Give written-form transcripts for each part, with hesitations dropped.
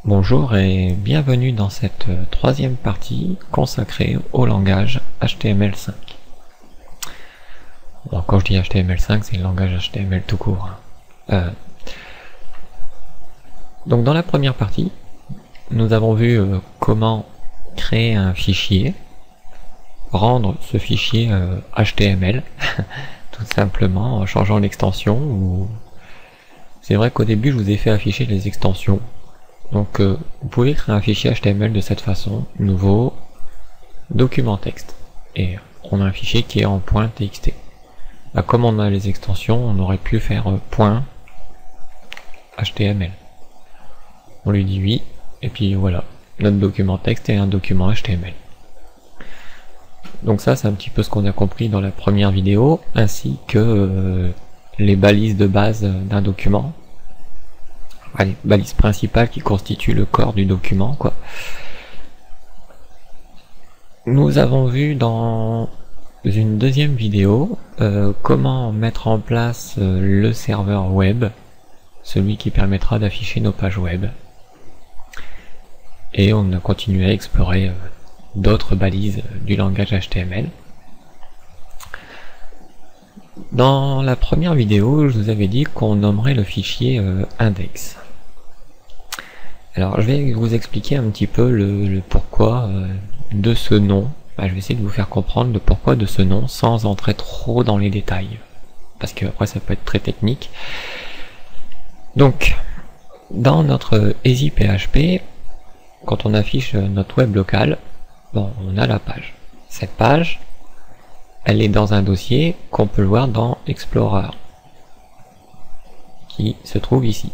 Bonjour et bienvenue dans cette troisième partie consacrée au langage HTML5. Alors quand je dis HTML5, c'est le langage HTML tout court. Donc dans la première partie, nous avons vu comment créer un fichier, rendre ce fichier HTML, tout simplement en changeant l'extension. C'est vrai qu'au début je vous ai fait afficher les extensions. Donc vous pouvez créer un fichier HTML de cette façon, nouveau, document texte, et on a un fichier qui est en .txt. Là, comme on a les extensions, on aurait pu faire .html. On lui dit oui, et puis voilà, notre document texte est un document HTML. Donc ça c'est un petit peu ce qu'on a compris dans la première vidéo, ainsi que les balises de base d'un document. Les balises principales qui constituent le corps du document, quoi. Nous avons vu dans une deuxième vidéo comment mettre en place le serveur web, celui qui permettra d'afficher nos pages web. Et on a continué à explorer d'autres balises du langage HTML. Dans la première vidéo, je vous avais dit qu'on nommerait le fichier index. Alors je vais vous expliquer un petit peu le pourquoi de ce nom. Je vais essayer de vous faire comprendre le pourquoi de ce nom sans entrer trop dans les détails, parce que après ça peut être très technique. Donc dans notre EasyPHP, quand on affiche notre web local, bon, on a la page. Cette page, elle est dans un dossier qu'on peut voir dans Explorer, qui se trouve ici.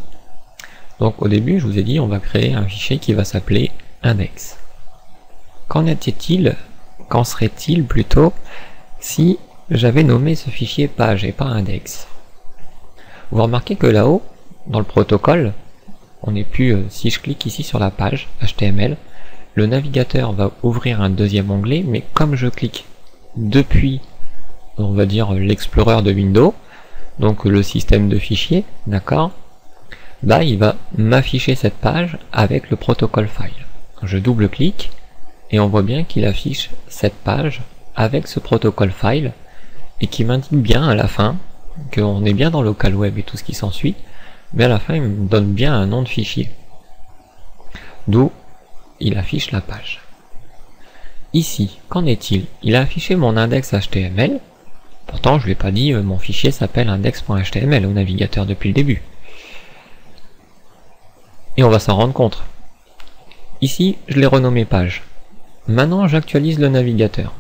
Donc au début, je vous ai dit, on va créer un fichier qui va s'appeler index. Qu'en serait-il plutôt si j'avais nommé ce fichier page et pas index? Vous remarquez que là-haut, dans le protocole, on n'est plus, si je clique ici sur la page HTML, le navigateur va ouvrir un deuxième onglet, mais comme je clique depuis, on va dire, l'Explorer de Windows, donc le système de fichiers, d'accord, bah il va m'afficher cette page avec le protocole file. Je double-clique et on voit bien qu'il affiche cette page avec ce protocole file et qui m'indique bien à la fin qu'on est bien dans local web et tout ce qui s'ensuit, mais à la fin il me donne bien un nom de fichier. D'où il affiche la page. Ici, qu'en est-il? Il a affiché mon index HTML, pourtant je ne lui ai pas dit mon fichier s'appelle index.html au navigateur depuis le début. Et on va s'en rendre compte. Ici, je l'ai renommé page. Maintenant, j'actualise le navigateur.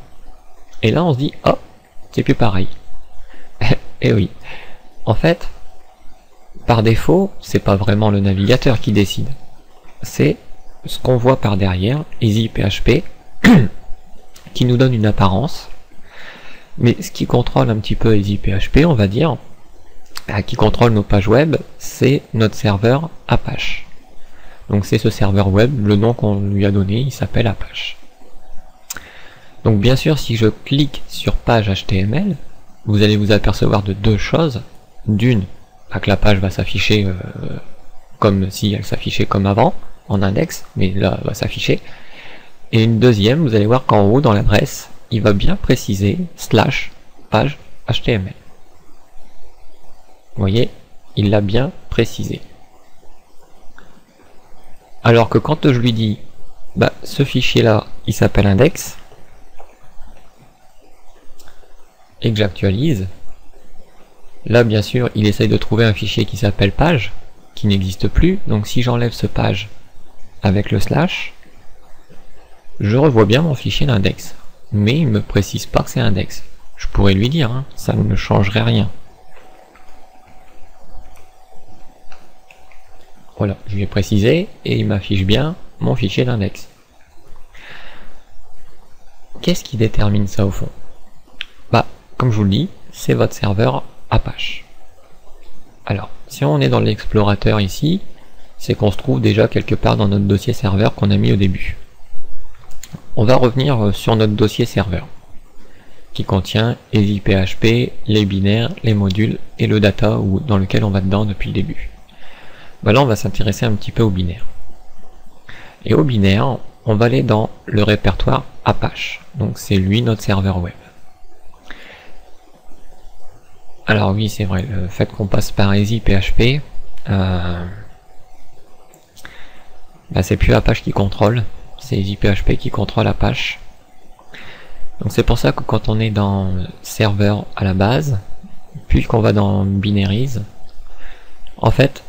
Et là, on se dit, oh, c'est plus pareil. Et oui. En fait, par défaut, c'est pas vraiment le navigateur qui décide. C'est ce qu'on voit par derrière, EasyPHP, qui nous donne une apparence. Mais ce qui contrôle un petit peu EasyPHP, on va dire, qui contrôle nos pages web, c'est notre serveur Apache. Donc c'est ce serveur web, le nom qu'on lui a donné, il s'appelle Apache. Donc bien sûr, si je clique sur page HTML, vous allez vous apercevoir de deux choses. D'une, que la page va s'afficher comme si elle s'affichait comme avant, en index, mais là elle va s'afficher. Et une deuxième, vous allez voir qu'en haut, dans l'adresse, il va bien préciser /page HTML. Vous voyez, il l'a bien précisé. Alors que quand je lui dis, ce fichier-là, il s'appelle index, et que j'actualise, là bien sûr, il essaye de trouver un fichier qui s'appelle page, qui n'existe plus, donc si j'enlève ce page avec le /, je revois bien mon fichier d'index, mais il ne me précise pas que c'est index. Je pourrais lui dire, ça ne changerait rien. Voilà, je lui ai précisé et il m'affiche bien mon fichier d'index. Qu'est-ce qui détermine ça au fond? Comme je vous le dis, c'est votre serveur Apache. Alors, si on est dans l'explorateur ici, c'est qu'on se trouve déjà quelque part dans notre dossier serveur qu'on a mis au début. On va revenir sur notre dossier serveur, qui contient EasyPHP, les binaires, les modules et le data dans lequel on va dedans depuis le début. Là on va s'intéresser un petit peu aux binaires. Et au binaire, on va aller dans le répertoire Apache. Donc c'est lui notre serveur web. Alors oui, c'est vrai, le fait qu'on passe par EasyPHP, c'est plus Apache qui contrôle, c'est EasyPHP qui contrôle Apache. Donc c'est pour ça que quand on est dans serveur à la base, puis qu'on va dans Binaries, en fait,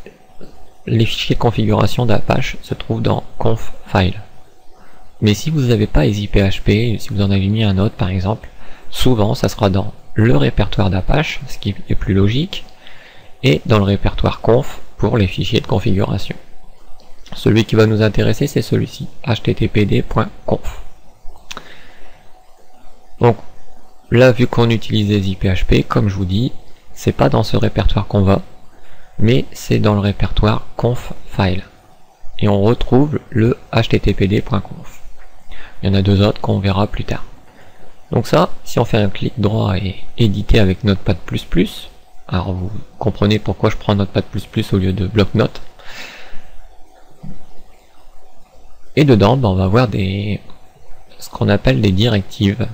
les fichiers de configuration d'Apache se trouvent dans conf file. Mais si vous n'avez pas EasyPHP, si vous en avez mis un autre par exemple, souvent ça sera dans le répertoire d'Apache, ce qui est plus logique, et dans le répertoire conf pour les fichiers de configuration. Celui qui va nous intéresser, c'est celui-ci, httpd.conf. Donc là, vu qu'on utilise EasyPHP, comme je vous dis, c'est pas dans ce répertoire qu'on va, mais c'est dans le répertoire conf file. Et on retrouve le httpd.conf. Il y en a deux autres qu'on verra plus tard. Donc ça, si on fait un clic droit et éditer avec Notepad++, alors vous comprenez pourquoi je prends Notepad++ au lieu de bloc-notes. Et dedans, on va voir ce qu'on appelle des directives.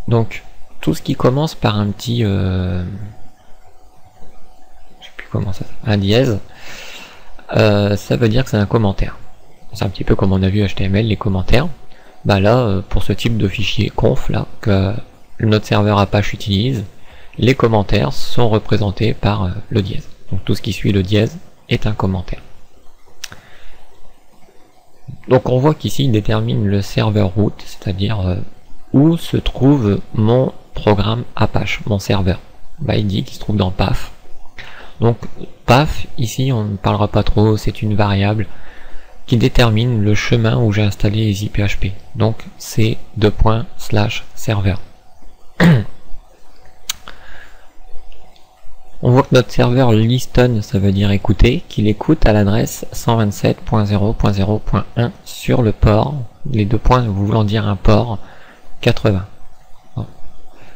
Donc tout ce qui commence par un petit, je sais plus comment ça s'appelle, un dièse, ça veut dire que c'est un commentaire. C'est un petit peu comme on a vu HTML, les commentaires. Là, pour ce type de fichier conf là que notre serveur Apache utilise, les commentaires sont représentés par le dièse. Donc tout ce qui suit le dièse est un commentaire. Donc on voit qu'ici il détermine le serveur root, c'est-à-dire où se trouve mon programme Apache, mon serveur. Il dit qu'il se trouve dans path. Donc path, ici on ne parlera pas trop, c'est une variable qui détermine le chemin où j'ai installé EasyPHP. Donc c'est /serveur. On voit que notre serveur listen, ça veut dire écouter, qu'il écoute à l'adresse 127.0.0.1 sur le port, les deux points voulant dire un port 80. Bon.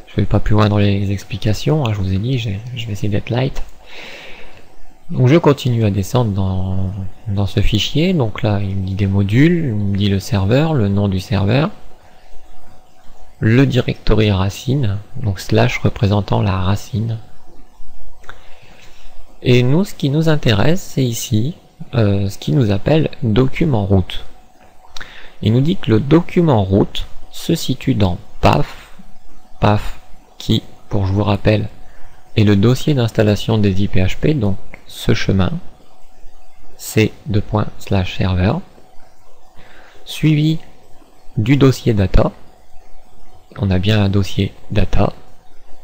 Je vais pas plus loin dans les explications, je vous ai dit, je vais essayer d'être light. Donc je continue à descendre dans ce fichier, donc là il me dit des modules, il me dit le serveur, le nom du serveur, le directory racine, donc slash représentant la racine. Et nous, ce qui nous intéresse, c'est ici, ce qui nous appelle document root. Il nous dit que le document root se situe dans path qui, pour je vous rappelle, est le dossier d'installation des EasyPHP, donc ce chemin, c'est /serveur, suivi du dossier data, on a bien un dossier data,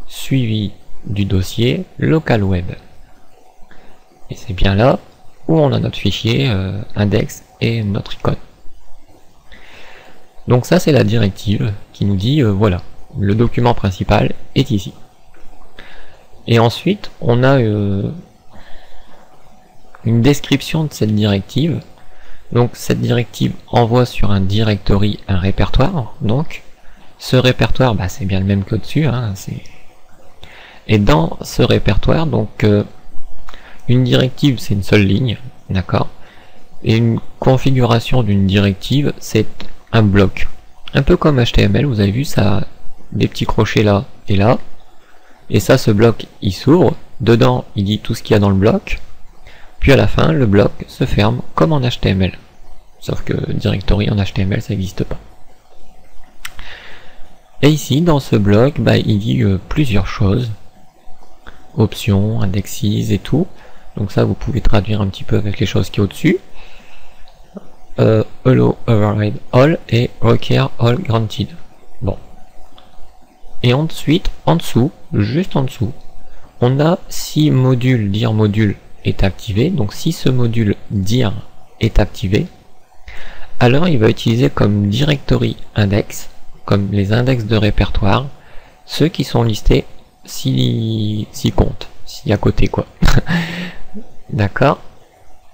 suivi du dossier local web. Et c'est bien là où on a notre fichier index et notre icône. Donc ça c'est la directive qui nous dit voilà, le document principal est ici. Et ensuite on a une description de cette directive. Donc cette directive envoie sur un directory un répertoire. Donc ce répertoire, c'est bien le même qu'au-dessus. Et dans ce répertoire, donc une directive c'est une seule ligne, d'accord. Et une configuration d'une directive c'est un bloc. Un peu comme HTML, vous avez vu, ça a des petits crochets là et là. Et ça, ce bloc, il s'ouvre. Dedans, il dit tout ce qu'il y a dans le bloc. Puis à la fin, le bloc se ferme comme en HTML. Sauf que directory en HTML, ça n'existe pas. Et ici, dans ce bloc, il dit plusieurs choses. Options, indexes et tout. Donc ça, vous pouvez traduire un petit peu avec les choses qui sont au-dessus. Allow override all et require all granted. Bon. Et ensuite, en dessous, juste en dessous, on a si module dir module est activé. Donc si ce module dir est activé, alors il va utiliser comme directory index, comme les index de répertoire, ceux qui sont listés si compte, si à côté quoi. D'accord.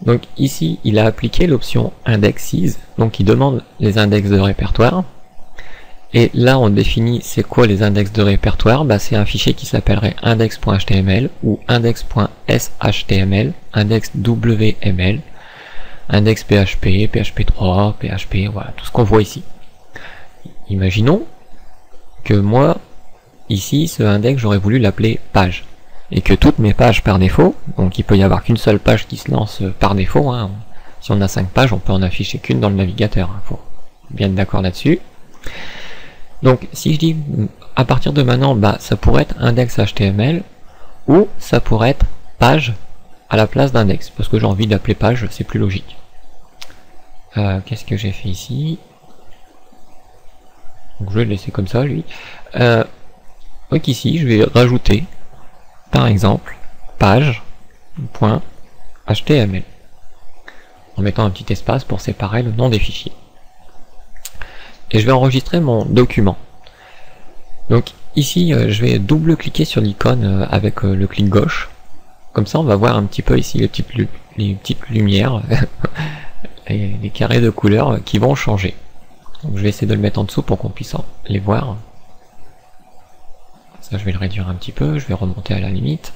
Donc ici il a appliqué l'option indexes, donc il demande les index de répertoire. Et là on définit c'est quoi les index de répertoire, c'est un fichier qui s'appellerait index.html ou index.shtml, index.wml, index PHP, PHP3, PHP, voilà, tout ce qu'on voit ici. Imaginons que moi, ici, ce index, j'aurais voulu l'appeler page, et que toutes mes pages par défaut, donc il peut y avoir qu'une seule page qui se lance par défaut, hein. Si on a 5 pages, on peut en afficher qu'une dans le navigateur, il faut bien être d'accord là-dessus. Donc si je dis à partir de maintenant, bah, ça pourrait être index HTML, ou ça pourrait être page à la place d'index, parce que j'ai envie d'appeler page, c'est plus logique. Qu'est-ce que j'ai fait ici? Donc je vais le laisser comme ça, lui. Donc ici, je vais rajouter, par exemple, page.html, en mettant un petit espace pour séparer le nom des fichiers. Et je vais enregistrer mon document. Donc ici, je vais double-cliquer sur l'icône avec le clic gauche. Comme ça, on va voir un petit peu ici les petites lumières, et les carrés de couleurs qui vont changer. Donc je vais essayer de le mettre en dessous pour qu'on puisse les voir. Ça, je vais le réduire un petit peu, je vais remonter à la limite.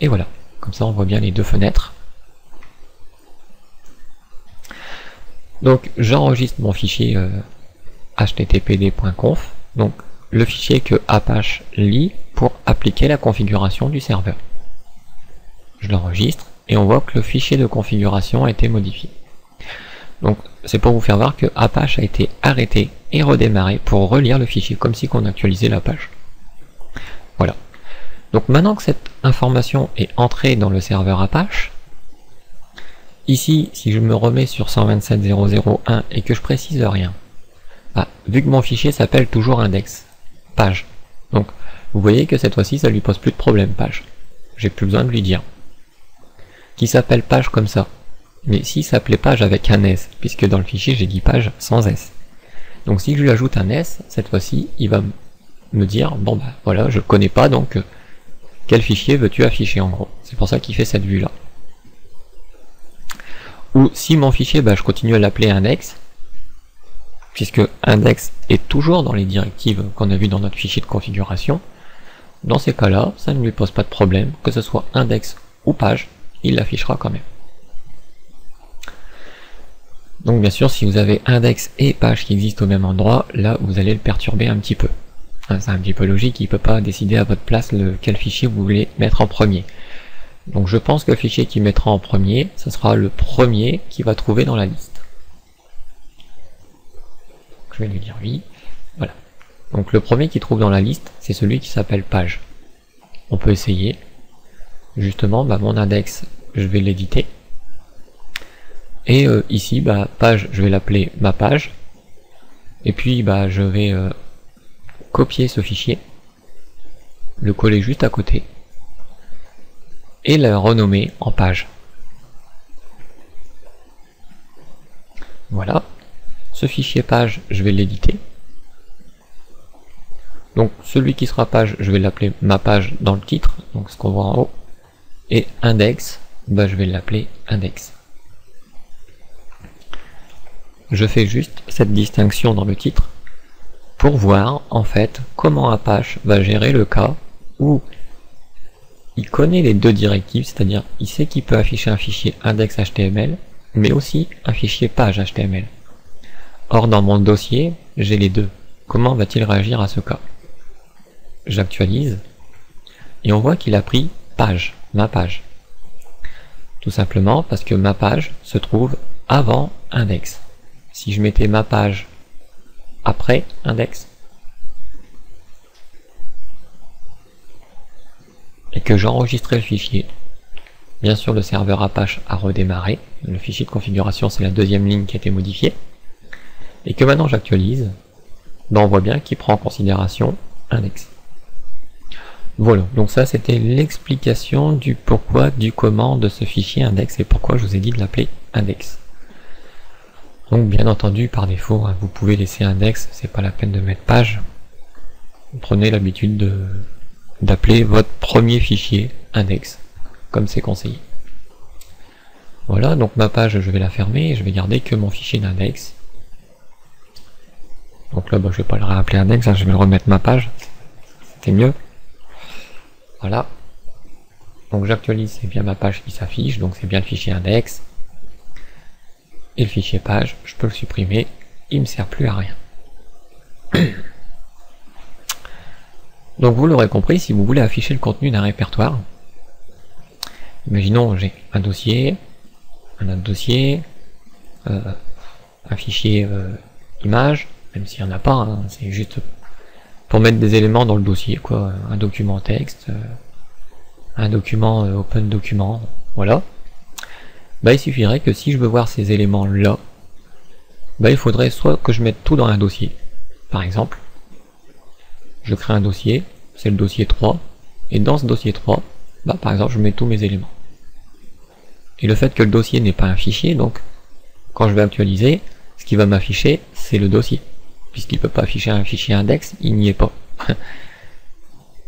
Et voilà, comme ça on voit bien les deux fenêtres. Donc j'enregistre mon fichier httpd.conf, donc le fichier que Apache lit pour appliquer la configuration du serveur. Je l'enregistre et on voit que le fichier de configuration a été modifié. Donc c'est pour vous faire voir que Apache a été arrêté et redémarré pour relire le fichier, comme si on actualisait la page. Voilà. Donc maintenant que cette information est entrée dans le serveur Apache, ici, si je me remets sur 127.0.0.1 et que je précise rien, bah, vu que mon fichier s'appelle toujours index, page, donc vous voyez que cette fois-ci ça lui pose plus de problème, page. J'ai plus besoin de lui dire. Qui s'appelle page comme ça. Mais s'il s'appelait page avec un S, puisque dans le fichier j'ai dit page sans S. Donc si je lui ajoute un S, cette fois-ci, il va me dire, bon bah voilà, je connais pas, donc quel fichier veux-tu afficher en gros. C'est pour ça qu'il fait cette vue-là. Ou si mon fichier, bah, je continue à l'appeler index, puisque index est toujours dans les directives qu'on a vues dans notre fichier de configuration, dans ces cas-là, ça ne lui pose pas de problème, que ce soit index ou page, il l'affichera quand même. Donc bien sûr, si vous avez index et page qui existent au même endroit, là vous allez le perturber un petit peu. C'est un petit peu logique, il ne peut pas décider à votre place quel fichier vous voulez mettre en premier. Donc je pense que le fichier qu'il mettra en premier, ce sera le premier qu'il va trouver dans la liste. Je vais lui dire oui. Voilà. Donc le premier qu'il trouve dans la liste, c'est celui qui s'appelle page. On peut essayer. Justement, bah, mon index, je vais l'éditer. Et ici, bah, page, je vais l'appeler ma page. Et puis, bah, je vais copier ce fichier, le coller juste à côté, et le renommer en page. Voilà. Ce fichier page, je vais l'éditer. Donc, celui qui sera page, je vais l'appeler ma page dans le titre, donc ce qu'on voit en haut. Et index, bah, je vais l'appeler index. Je fais juste cette distinction dans le titre pour voir en fait comment Apache va gérer le cas où il connaît les deux directives, c'est-à-dire il sait qu'il peut afficher un fichier index.html mais aussi un fichier page.html. Or dans mon dossier, j'ai les deux. Comment va-t-il réagir à ce cas? J'actualise et on voit qu'il a pris page, ma page. Tout simplement parce que ma page se trouve avant index. Si je mettais ma page après index et que j'enregistrais le fichier, bien sûr le serveur Apache a redémarré, le fichier de configuration c'est la deuxième ligne qui a été modifiée, et que maintenant j'actualise, ben on voit bien qu'il prend en considération index. Voilà, donc ça c'était l'explication du pourquoi, du comment de ce fichier index et pourquoi je vous ai dit de l'appeler index. Donc bien entendu par défaut, hein, vous pouvez laisser index, c'est pas la peine de mettre page. Prenez l'habitude d'appeler votre premier fichier index, comme c'est conseillé. Voilà, donc ma page je vais la fermer et je vais garder que mon fichier d'index. Donc là bah, je vais pas le réappeler index, hein, je vais le remettre ma page, c'était mieux. Voilà. Donc j'actualise, c'est bien ma page qui s'affiche, donc c'est bien le fichier index. Et le fichier page, je peux le supprimer, il me sert plus à rien. Donc vous l'aurez compris, si vous voulez afficher le contenu d'un répertoire, imaginons j'ai un dossier, un autre dossier, un fichier image, même s'il n'y en a pas, hein, c'est juste pour mettre des éléments dans le dossier, quoi, un document texte, un document open document, voilà. Bah, il suffirait que si je veux voir ces éléments là, bah, il faudrait soit que je mette tout dans un dossier, par exemple, je crée un dossier, c'est le dossier 3, et dans ce dossier 3, bah, par exemple, je mets tous mes éléments. Et le fait que le dossier n'est pas un fichier, donc quand je vais actualiser, ce qui va m'afficher, c'est le dossier. Puisqu'il ne peut pas afficher un fichier index, il n'y est pas.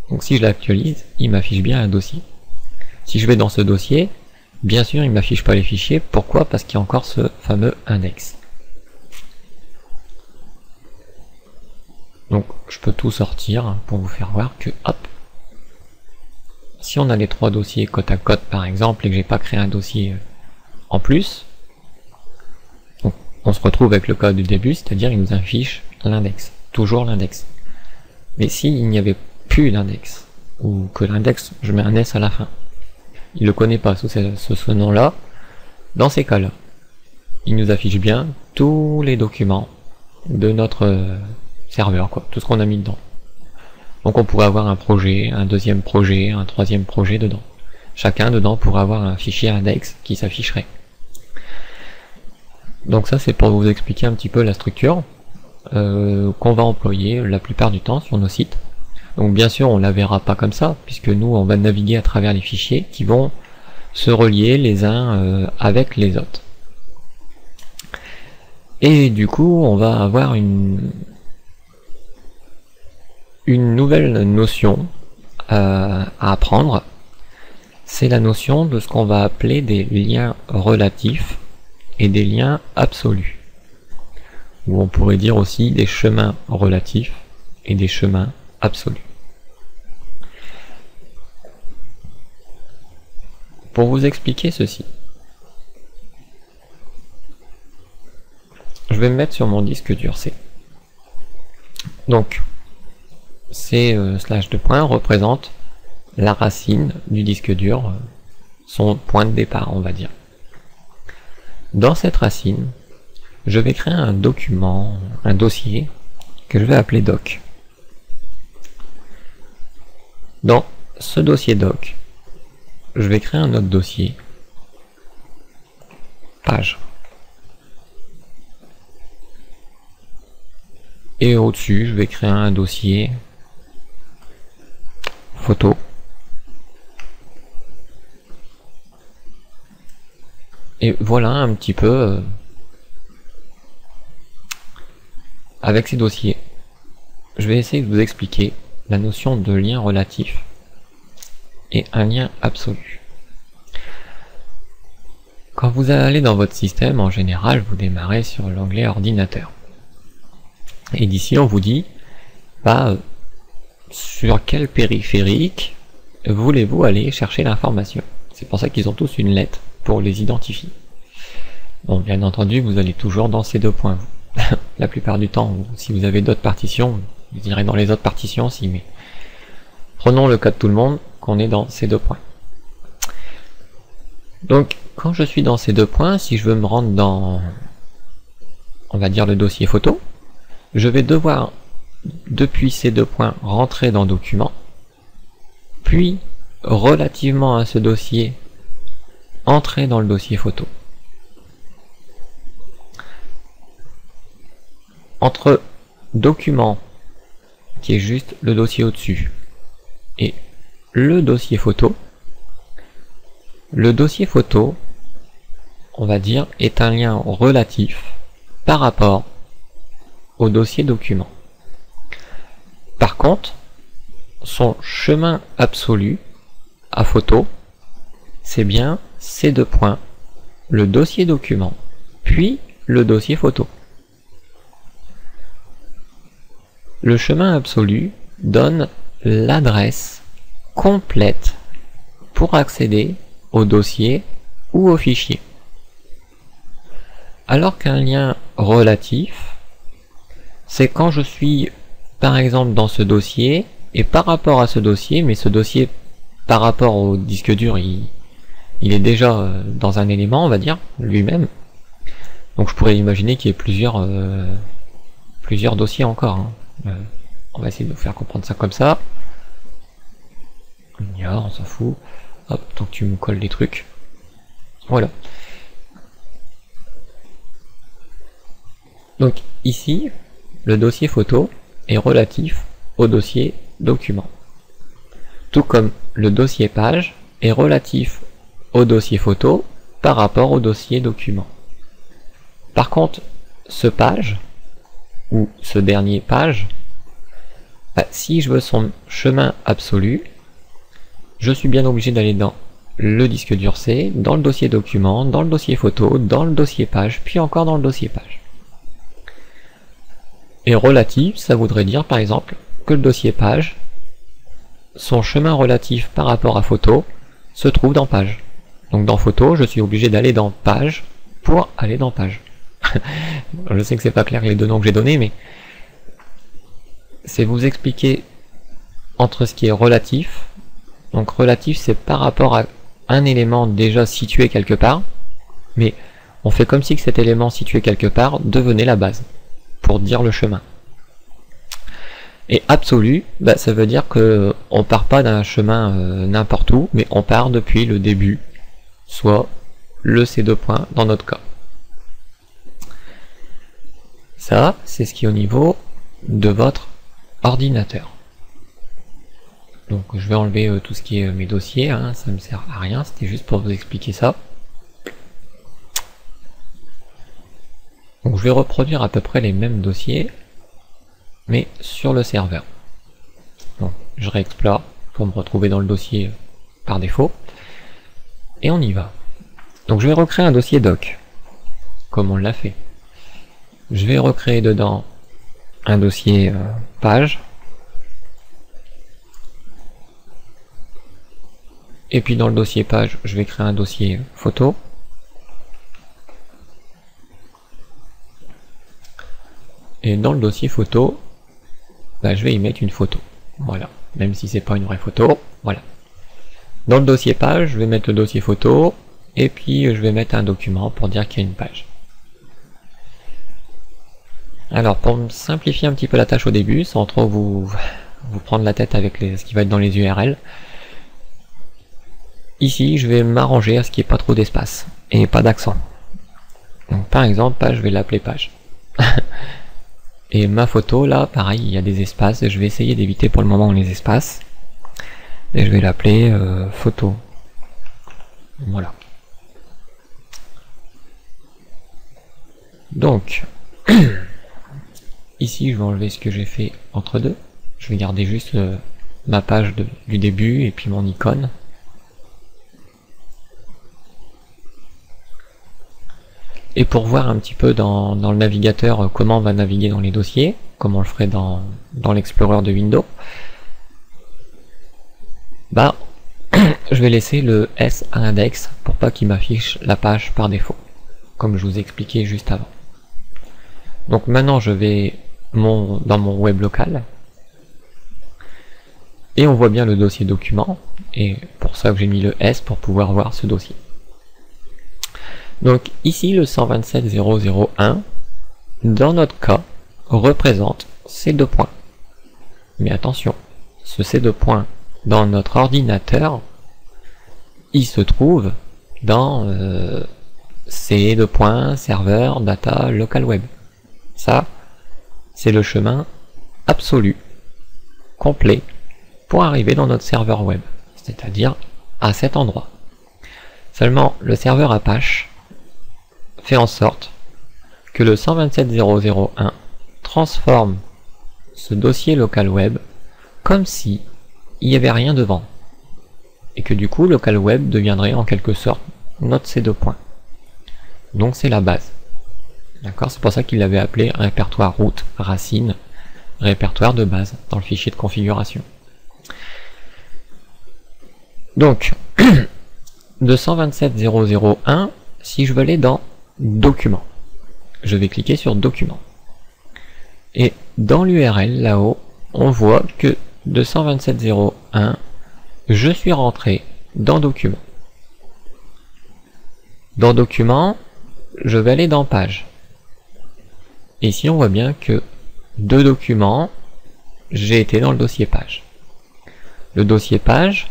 Donc si je l'actualise, il m'affiche bien un dossier. Si je vais dans ce dossier, bien sûr, il ne m'affiche pas les fichiers. Pourquoi? Parce qu'il y a encore ce fameux index. Donc je peux tout sortir pour vous faire voir que, hop, si on a les 3 dossiers côte à côte par exemple, et que j'ai pas créé un dossier en plus, donc on se retrouve avec le code du début, c'est-à-dire il nous affiche l'index, toujours l'index. Mais s'il n'y avait plus l'index, ou que l'index, je mets un S à la fin, il ne le connaît pas sous ce nom-là, dans ces cas-là, il nous affiche bien tous les documents de notre serveur, quoi, tout ce qu'on a mis dedans. Donc on pourrait avoir un projet, un deuxième projet, un troisième projet dedans. Chacun dedans pourrait avoir un fichier index qui s'afficherait. Donc ça c'est pour vous expliquer un petit peu la structure qu'on va employer la plupart du temps sur nos sites. Donc bien sûr on la verra pas comme ça, puisque nous on va naviguer à travers les fichiers qui vont se relier les uns avec les autres. Et du coup on va avoir une nouvelle notion à apprendre, c'est la notion de ce qu'on va appeler des liens relatifs et des liens absolus, ou on pourrait dire aussi des chemins relatifs et des chemins absolus. Pour vous expliquer ceci, je vais me mettre sur mon disque dur C. Donc C slash 2 points représente la racine du disque dur, son point de départ, on va dire. Dans cette racine, je vais créer un document, un dossier, que je vais appeler doc. Dans ce dossier doc, je vais créer un autre dossier, page. Et au-dessus, je vais créer un dossier photo. Et voilà un petit peu avec ces dossiers. Je vais essayer de vous expliquer la notion de lien relatif et un lien absolu. Quand vous allez dans votre système, en général, vous démarrez sur l'onglet ordinateur. Et d'ici, on vous dit, sur quel périphérique voulez-vous aller chercher l'information? C'est pour ça qu'ils ont tous une lettre pour les identifier. Bon, bien entendu, vous allez toujours dans ces 2 points. La plupart du temps, si vous avez d'autres partitions, vous irez dans les autres partitions aussi, mais prenons le cas de tout le monde, qu'on est dans ces 2 points. Donc, quand je suis dans ces 2 points, si je veux me rendre dans, on va dire, le dossier photo, je vais devoir, depuis ces 2 points, rentrer dans document, puis, relativement à ce dossier, entrer dans le dossier photo. Entre document, qui est juste le dossier au-dessus, et le dossier photo, on va dire, est un lien relatif par rapport au dossier document. Par contre, son chemin absolu à photo, c'est bien ces 2 points, le dossier document, puis le dossier photo. Le chemin absolu donne l'adresse complète pour accéder au dossier ou au fichier. Alors qu'un lien relatif, c'est quand je suis par exemple dans ce dossier, et par rapport à ce dossier, mais ce dossier par rapport au disque dur, il est déjà dans un élément, on va dire, lui-même. Donc je pourrais imaginer qu'il y ait plusieurs dossiers encore. Hein. On va essayer de vous faire comprendre ça comme ça. On s'en fout. Hop, tant que tu me colles les trucs. Voilà. Donc ici, le dossier photo est relatif au dossier document. Tout comme le dossier page est relatif au dossier photo par rapport au dossier document. Par contre, ce page, ou ce dernier page, si je veux son chemin absolu, je suis bien obligé d'aller dans le disque dur C, dans le dossier document, dans le dossier photo, dans le dossier page, puis encore dans le dossier page. Et relatif, ça voudrait dire par exemple que le dossier page, son chemin relatif par rapport à photo, se trouve dans page. Donc dans photo, je suis obligé d'aller dans page pour aller dans page. Je sais que c'est pas clair les deux noms que j'ai donnés, mais c'est vous expliquer entre ce qui est relatif. Donc relatif, c'est par rapport à un élément déjà situé quelque part, mais on fait comme si cet élément situé quelque part devenait la base pour dire le chemin. Et absolu, ça veut dire que on part pas d'un chemin n'importe où, mais on part depuis le début, soit le C2 point dans notre cas. Ça, c'est ce qui est au niveau de votre ordinateur. Donc je vais enlever tout ce qui est mes dossiers, hein, ça me sert à rien, c'était juste pour vous expliquer ça. Donc je vais reproduire à peu près les mêmes dossiers, mais sur le serveur. Donc je réexplore pour me retrouver dans le dossier par défaut, et on y va. Donc je vais recréer un dossier doc, comme on l'a fait. Je vais recréer dedans un dossier page, et puis dans le dossier page, je vais créer un dossier photo. Et dans le dossier photo, je vais y mettre une photo. Voilà, même si c'est pas une vraie photo, voilà. Dans le dossier page, je vais mettre le dossier photo, et puis je vais mettre un document pour dire qu'il y a une page. Alors, pour me simplifier un petit peu la tâche au début, sans trop vous prendre la tête avec ce qui va être dans les URL, ici, je vais m'arranger à ce qu'il n'y ait pas trop d'espace, et pas d'accent. Donc, par exemple, page, je vais l'appeler page. Et ma photo, là, pareil, il y a des espaces, je vais essayer d'éviter pour le moment les espaces, et je vais l'appeler photo. Voilà. Donc, ici, je vais enlever ce que j'ai fait entre deux. Je vais garder juste ma page du début et puis mon icône. Et pour voir un petit peu dans le navigateur comment on va naviguer dans les dossiers, comme on le ferait dans l'Explorer de Windows, je vais laisser le S à l'index pour pas qu'il m'affiche la page par défaut, comme je vous ai expliqué juste avant. Donc maintenant je vais dans mon web local, et on voit bien le dossier document, et pour ça que j'ai mis le S pour pouvoir voir ce dossier. Donc ici le 127.0.0.1 dans notre cas représente ces deux points. Mais attention, ces deux points dans notre ordinateur, il se trouve dans ces deux points serveur data local web. Ça, c'est le chemin absolu, complet, pour arriver dans notre serveur web, c'est-à-dire à cet endroit. Seulement, le serveur Apache fait en sorte que le 127.0.0.1 transforme ce dossier local web comme si il n'y avait rien devant, et que du coup local web deviendrait en quelque sorte notre C2 point. Donc c'est la base. D'accord, c'est pour ça qu'il l'avait appelé répertoire route racine, répertoire de base dans le fichier de configuration. Donc de 127.0.0.1, si je veux aller dans Documents, je vais cliquer sur document. Et dans l'URL là-haut, on voit que de 127.01, je suis rentré dans document. Dans document, je vais aller dans page. Et ici, on voit bien que de documents, j'ai été dans le dossier page. Le dossier page,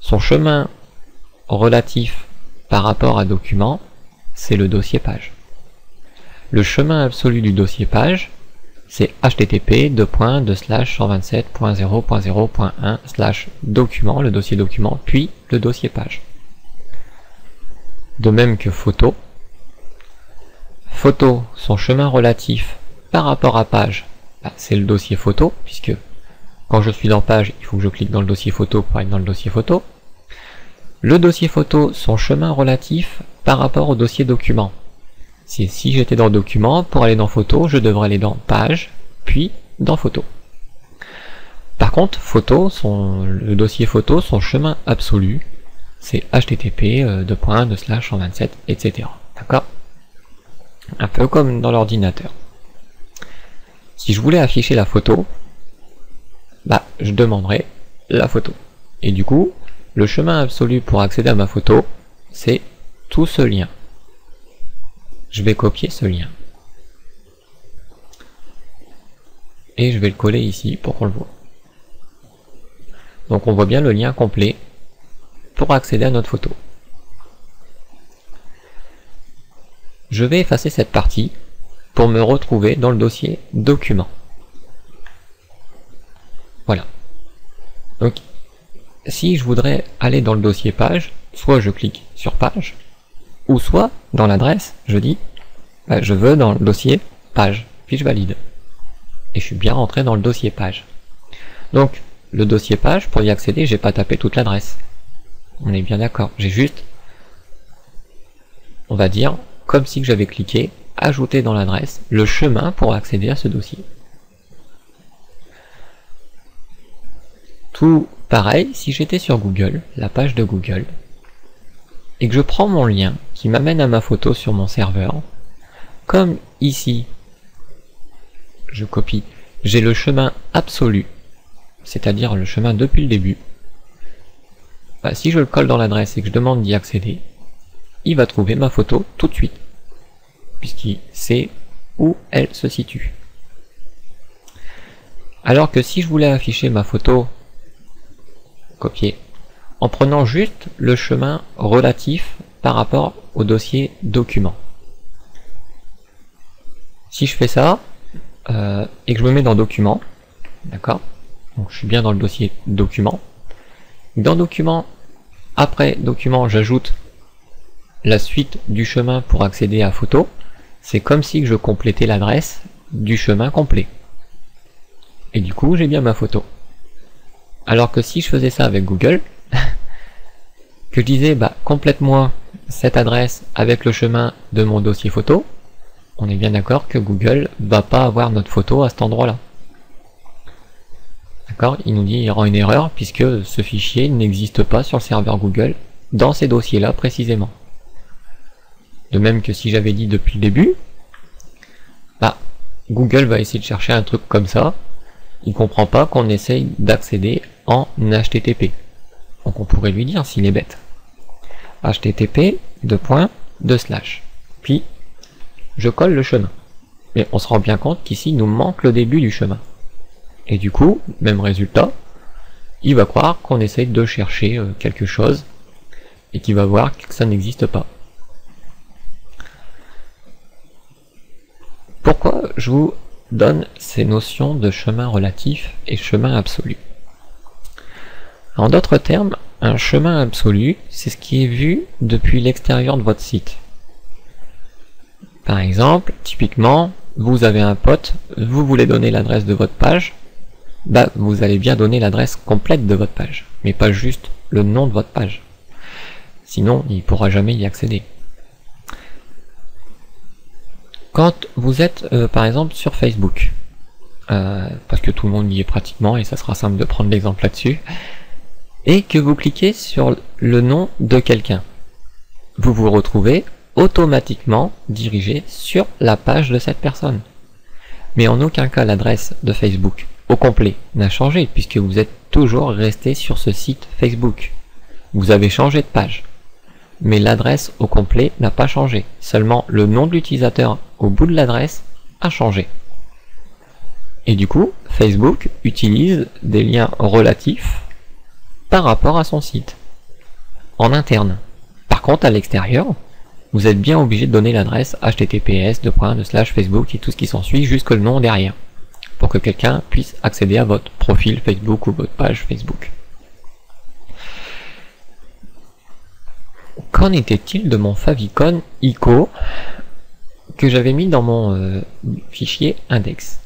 son chemin relatif par rapport à document, c'est le dossier page. Le chemin absolu du dossier page, c'est http://127.0.0.1/document, le dossier document, puis le dossier page. De même que photo. Photo, son chemin relatif par rapport à page, c'est le dossier photo, puisque quand je suis dans page, il faut que je clique dans le dossier photo pour aller dans le dossier photo. Le dossier photo, son chemin relatif par rapport au dossier document. Si j'étais dans document, pour aller dans photo, je devrais aller dans page, puis dans photo. Par contre, photo, le dossier photo, son chemin absolu, c'est http://127, etc. D'accord? Un peu comme dans l'ordinateur. Si je voulais afficher la photo, je demanderais la photo. Et du coup, le chemin absolu pour accéder à ma photo, c'est tout ce lien. Je vais copier ce lien. Et je vais le coller ici pour qu'on le voit. Donc on voit bien le lien complet pour accéder à notre photo. Je vais effacer cette partie pour me retrouver dans le dossier document. Voilà. Donc, si je voudrais aller dans le dossier page, soit je clique sur page, ou soit dans l'adresse, je dis je veux dans le dossier page, puis je valide. Et je suis bien rentré dans le dossier page. Donc, le dossier page, pour y accéder, j'ai pas tapé toute l'adresse. On est bien d'accord. J'ai juste, on va dire, comme si j'avais cliqué, ajouter dans l'adresse le chemin pour accéder à ce dossier. Tout pareil, si j'étais sur Google, la page de Google, et que je prends mon lien qui m'amène à ma photo sur mon serveur, comme ici, je copie, j'ai le chemin absolu, c'est-à-dire le chemin depuis le début. Si je le colle dans l'adresse et que je demande d'y accéder, il va trouver ma photo tout de suite, puisqu'il sait où elle se situe. Alors que si je voulais afficher ma photo, copier, en prenant juste le chemin relatif par rapport au dossier document. Si je fais ça, et que je me mets dans document, d'accord, donc je suis bien dans le dossier document. Dans document, après document, j'ajoute la suite du chemin pour accéder à photo. C'est comme si je complétais l'adresse du chemin complet. Et du coup, j'ai bien ma photo. Alors que si je faisais ça avec Google, que je disais, complète-moi cette adresse avec le chemin de mon dossier photo, on est bien d'accord que Google va pas avoir notre photo à cet endroit-là. D'accord? Il nous dit il rend une erreur puisque ce fichier n'existe pas sur le serveur Google dans ces dossiers-là précisément. De même que si j'avais dit depuis le début, Google va essayer de chercher un truc comme ça. Il comprend pas qu'on essaye d'accéder en HTTP. Donc on pourrait lui dire s'il est bête. HTTP : puis je colle le chemin. Mais on se rend bien compte qu'ici il nous manque le début du chemin. Et du coup, même résultat, il va croire qu'on essaye de chercher quelque chose et qu'il va voir que ça n'existe pas. Pourquoi je vous donne ces notions de chemin relatif et chemin absolu? En d'autres termes, un chemin absolu, c'est ce qui est vu depuis l'extérieur de votre site. Par exemple, typiquement, vous avez un pote, vous voulez donner l'adresse de votre page, vous allez bien donner l'adresse complète de votre page, mais pas juste le nom de votre page. Sinon, il ne pourra jamais y accéder. Quand vous êtes, par exemple, sur Facebook, parce que tout le monde y est pratiquement, et ça sera simple de prendre l'exemple là-dessus, et que vous cliquez sur le nom de quelqu'un, vous vous retrouvez automatiquement dirigé sur la page de cette personne. Mais en aucun cas l'adresse de Facebook au complet n'a changé, puisque vous êtes toujours resté sur ce site Facebook. Vous avez changé de page. Mais l'adresse au complet n'a pas changé. Seulement le nom de l'utilisateur au bout de l'adresse a changé. Et du coup, Facebook utilise des liens relatifs par rapport à son site, en interne. Par contre, à l'extérieur, vous êtes bien obligé de donner l'adresse https://facebook et tout ce qui s'ensuit jusque le nom derrière, pour que quelqu'un puisse accéder à votre profil Facebook ou votre page Facebook. Qu'en était-il de mon favicon ICO que j'avais mis dans mon fichier index?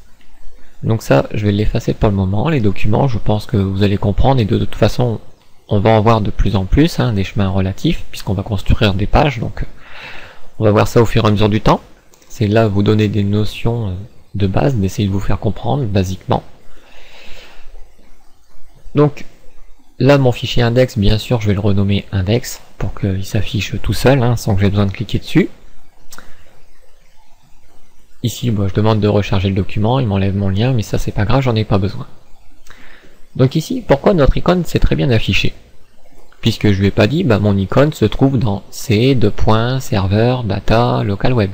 Donc ça, je vais l'effacer pour le moment. Les documents, je pense que vous allez comprendre, et de toute façon, on va en voir de plus en plus, des chemins relatifs, puisqu'on va construire des pages, donc on va voir ça au fur et à mesure du temps. C'est là vous donner des notions de base, d'essayer de vous faire comprendre, basiquement. Donc, là, mon fichier index, bien sûr, je vais le renommer index, pour qu'il s'affiche tout seul, sans que j'ai besoin de cliquer dessus. Ici, je demande de recharger le document, il m'enlève mon lien, mais ça c'est pas grave, j'en ai pas besoin. Donc ici, pourquoi notre icône s'est très bien affichée? Puisque je lui ai pas dit, mon icône se trouve dans C, serveur, data, local web.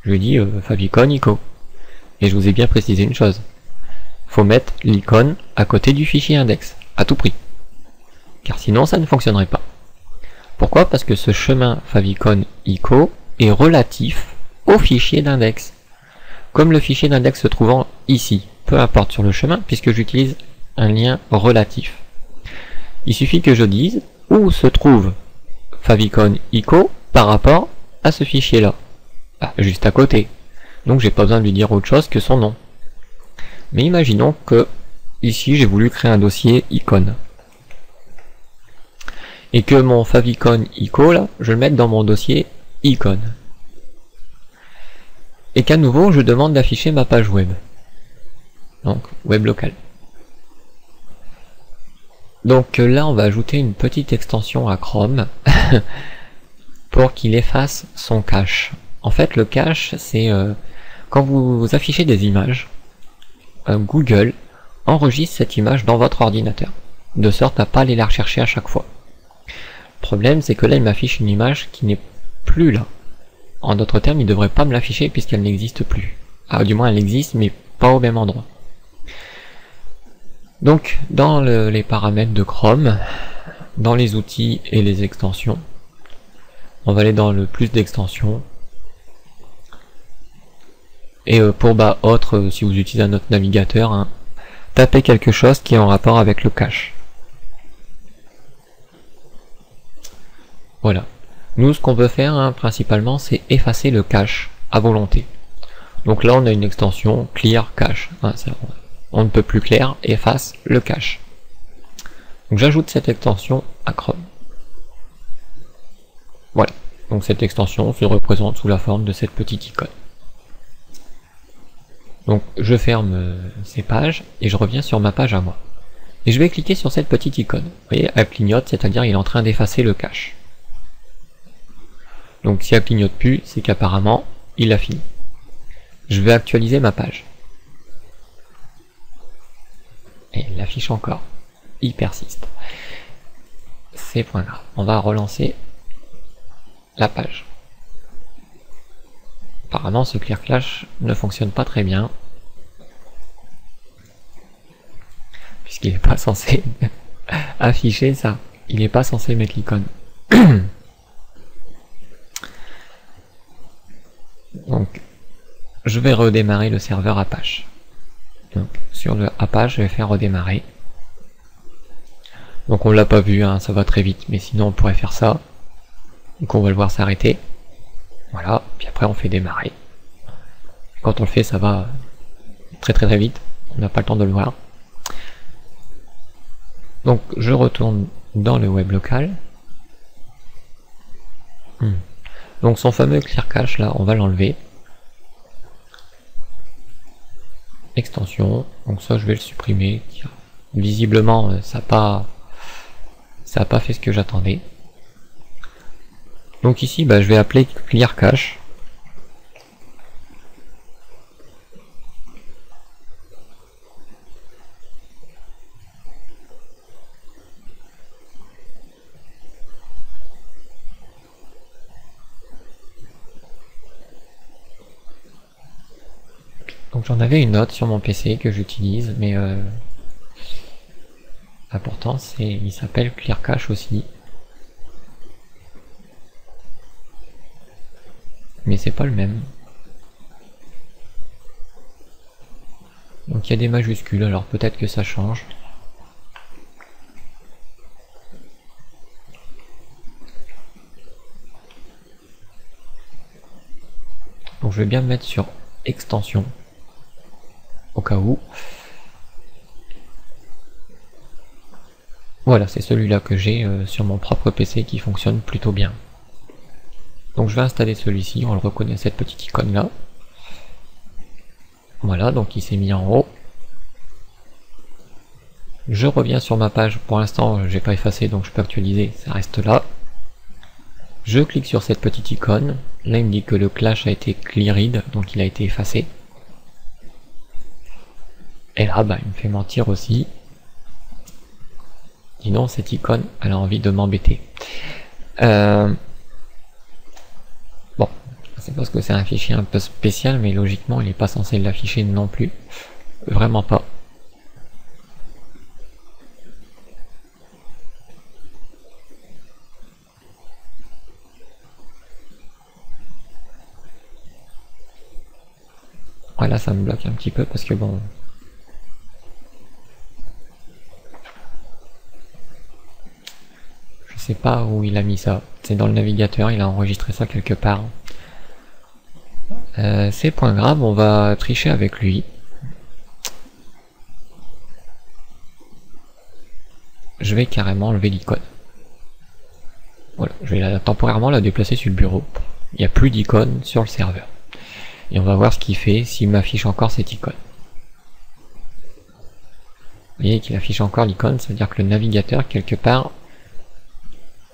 Je lui ai dit favicon ICO. Et je vous ai bien précisé une chose. Faut mettre l'icône à côté du fichier index, à tout prix. Car sinon ça ne fonctionnerait pas. Pourquoi? Parce que ce chemin favicon ICO est relatif au fichier d'index. Comme le fichier d'index se trouvant ici, peu importe sur le chemin, puisque j'utilise un lien relatif. Il suffit que je dise où se trouve favicon ICO par rapport à ce fichier-là. Juste à côté. Donc j'ai pas besoin de lui dire autre chose que son nom. Mais imaginons que ici j'ai voulu créer un dossier icône. Et que mon favicon ICO, là, je le mette dans mon dossier icône. Et qu'à nouveau, je demande d'afficher ma page web. Donc, web local. Donc là, on va ajouter une petite extension à Chrome pour qu'il efface son cache. En fait, le cache, c'est quand vous affichez des images, Google enregistre cette image dans votre ordinateur, de sorte à pas aller la rechercher à chaque fois. Le problème, c'est que là, il m'affiche une image qui n'est plus là. En d'autres termes, il ne devrait pas me l'afficher puisqu'elle n'existe plus. Du moins, elle existe, mais pas au même endroit. Donc, dans les paramètres de Chrome, dans les outils et les extensions, on va aller dans le plus d'extensions. Et pour autre, si vous utilisez un autre navigateur, tapez quelque chose qui est en rapport avec le cache. Voilà. Nous, ce qu'on peut faire principalement, c'est effacer le cache à volonté. Donc là, on a une extension clear cache. On ne peut plus clair, efface le cache. Donc j'ajoute cette extension à Chrome. Voilà. Donc cette extension se représente sous la forme de cette petite icône. Donc je ferme ces pages et je reviens sur ma page à moi. Et je vais cliquer sur cette petite icône. Vous voyez, elle clignote, c'est-à-dire il est en train d'effacer le cache. Donc si elle clignote plus, c'est qu'apparemment, il a fini. Je vais actualiser ma page. Et il l'affiche encore. Il persiste. C'est point grave. On va relancer la page. Apparemment, ce clear cache ne fonctionne pas très bien. Puisqu'il n'est pas censé afficher ça. Il n'est pas censé mettre l'icône. Donc, je vais redémarrer le serveur Apache. Donc, sur le Apache, je vais faire redémarrer. Donc, on l'a pas vu, ça va très vite, mais sinon, on pourrait faire ça. Donc, on va le voir s'arrêter. Voilà, puis après, on fait démarrer. Quand on le fait, ça va très très très vite. On n'a pas le temps de le voir. Donc, je retourne dans le web local. Donc son fameux clear cache là, on va l'enlever. Extension, donc ça je vais le supprimer. Visiblement ça n'a pas fait ce que j'attendais. Donc ici, bah, je vais appeler clear cache. Donc j'en avais une note sur mon PC que j'utilise, mais pourtant il s'appelle clear cache aussi. Mais c'est pas le même. Donc il y a des majuscules, alors peut-être que ça change. Donc je vais bien me mettre sur extension, au cas où. Voilà, c'est celui-là que j'ai sur mon propre PC qui fonctionne plutôt bien. Donc je vais installer celui-ci, on le reconnaît cette petite icône là. Voilà, donc il s'est mis en haut. Je reviens sur ma page, pour l'instant j'ai pas effacé donc je peux actualiser, ça reste là. Je clique sur cette petite icône, là il me dit que le clash a été cleared, donc il a été effacé. Et là bah, il me fait mentir aussi. Dis non, cette icône elle a envie de m'embêter. Bon, c'est parce que c'est un fichier un peu spécial, mais logiquement il n'est pas censé l'afficher non plus. Vraiment pas. Voilà, ça me bloque un petit peu parce que bon... Je sais pas où il a mis ça. C'est dans le navigateur, il a enregistré ça quelque part. C'est point grave, on va tricher avec lui. Je vais carrément enlever l'icône. Voilà, je vais temporairement la déplacer sur le bureau. Il n'y a plus d'icône sur le serveur. Et on va voir ce qu'il fait s'il m'affiche encore cette icône. Vous voyez qu'il affiche encore l'icône, ça veut dire que le navigateur, quelque part,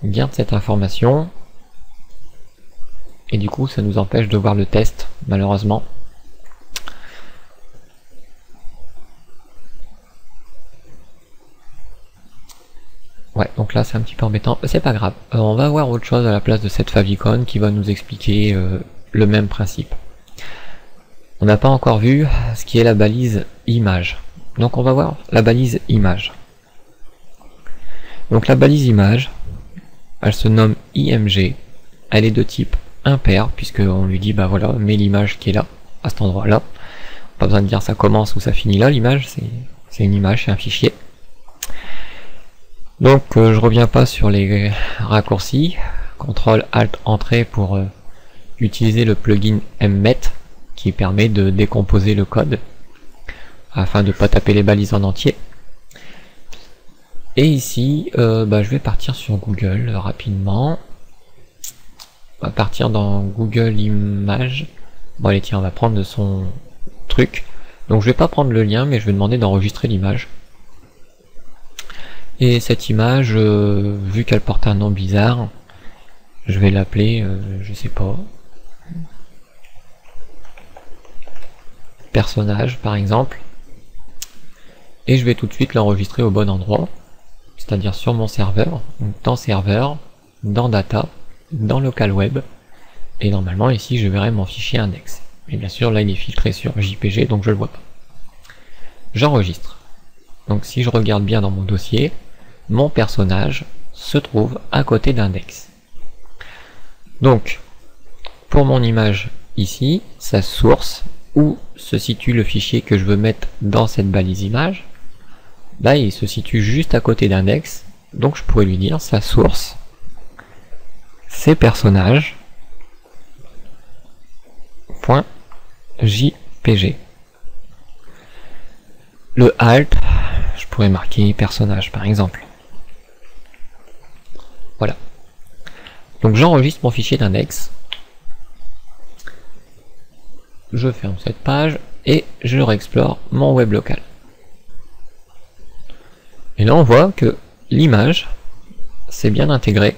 garde cette information. Et du coup, ça nous empêche de voir le test, malheureusement. Ouais, donc là c'est un petit peu embêtant, c'est pas grave. On va voir autre chose à la place de cette favicon qui va nous expliquer le même principe. On n'a pas encore vu ce qui est la balise image. Donc on va voir la balise image. Donc la balise image, elle se nomme IMG, elle est de type impair, puisqu'on lui dit bah voilà, mets l'image qui est là, à cet endroit là. Pas besoin de dire ça commence ou ça finit là, l'image, c'est une image, c'est un fichier. Donc je reviens pas sur les raccourcis, CTRL ALT entrée pour utiliser le plugin mmet qui permet de décomposer le code afin de ne pas taper les balises en entier. Et ici je vais partir sur Google rapidement. On va partir dans Google Images. Bon allez tiens, on va prendre de son truc. Donc je vais pas prendre le lien mais je vais demander d'enregistrer l'image. Et cette image, vu qu'elle porte un nom bizarre, je vais l'appeler, je sais pas, personnage par exemple. Et je vais tout de suite l'enregistrer au bon endroit, c'est-à-dire sur mon serveur, donc dans serveur, dans data, dans local web, et normalement ici je verrai mon fichier index. Et bien sûr là il est filtré sur JPG donc je le vois pas. J'enregistre. Donc si je regarde bien dans mon dossier, mon personnage se trouve à côté d'index. Donc, pour mon image ici, sa source, où se situe le fichier que je veux mettre dans cette balise image, là il se situe juste à côté d'index, donc je pourrais lui dire sa source, c'est personnage.jpg. Le alt, je pourrais marquer personnage par exemple. Voilà. Donc j'enregistre mon fichier d'index. Je ferme cette page et je réexplore mon web local. Et là on voit que l'image s'est bien intégrée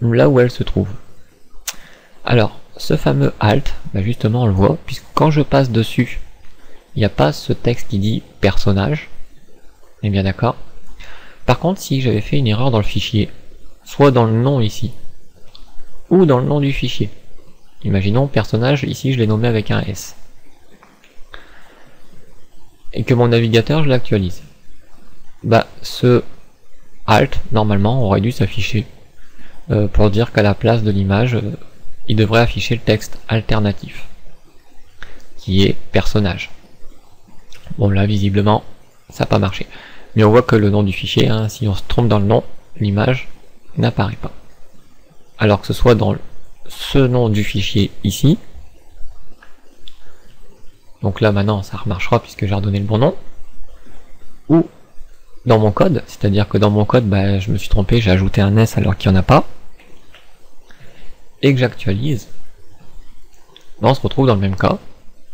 là où elle se trouve. Alors, ce fameux alt, bah justement on le voit, puisque quand je passe dessus, il n'y a pas ce texte qui dit personnage. On est bien d'accord. Par contre, si j'avais fait une erreur dans le fichier, soit dans le nom ici, ou dans le nom du fichier, imaginons personnage, ici je l'ai nommé avec un S, et que mon navigateur je l'actualise, bah ce alt, normalement, aurait dû s'afficher pour dire qu'à la place de l'image, il devrait afficher le texte alternatif, qui est personnage. Bon là, visiblement, ça n'a pas marché. Mais on voit que le nom du fichier, hein, si on se trompe dans le nom, l'image n'apparaît pas. Alors que ce soit dans ce nom du fichier ici, donc là maintenant ça remarchera puisque j'ai redonné le bon nom, ou dans mon code, c'est-à-dire que dans mon code, bah, je me suis trompé, j'ai ajouté un S alors qu'il n'y en a pas, et que j'actualise, bah, on se retrouve dans le même cas,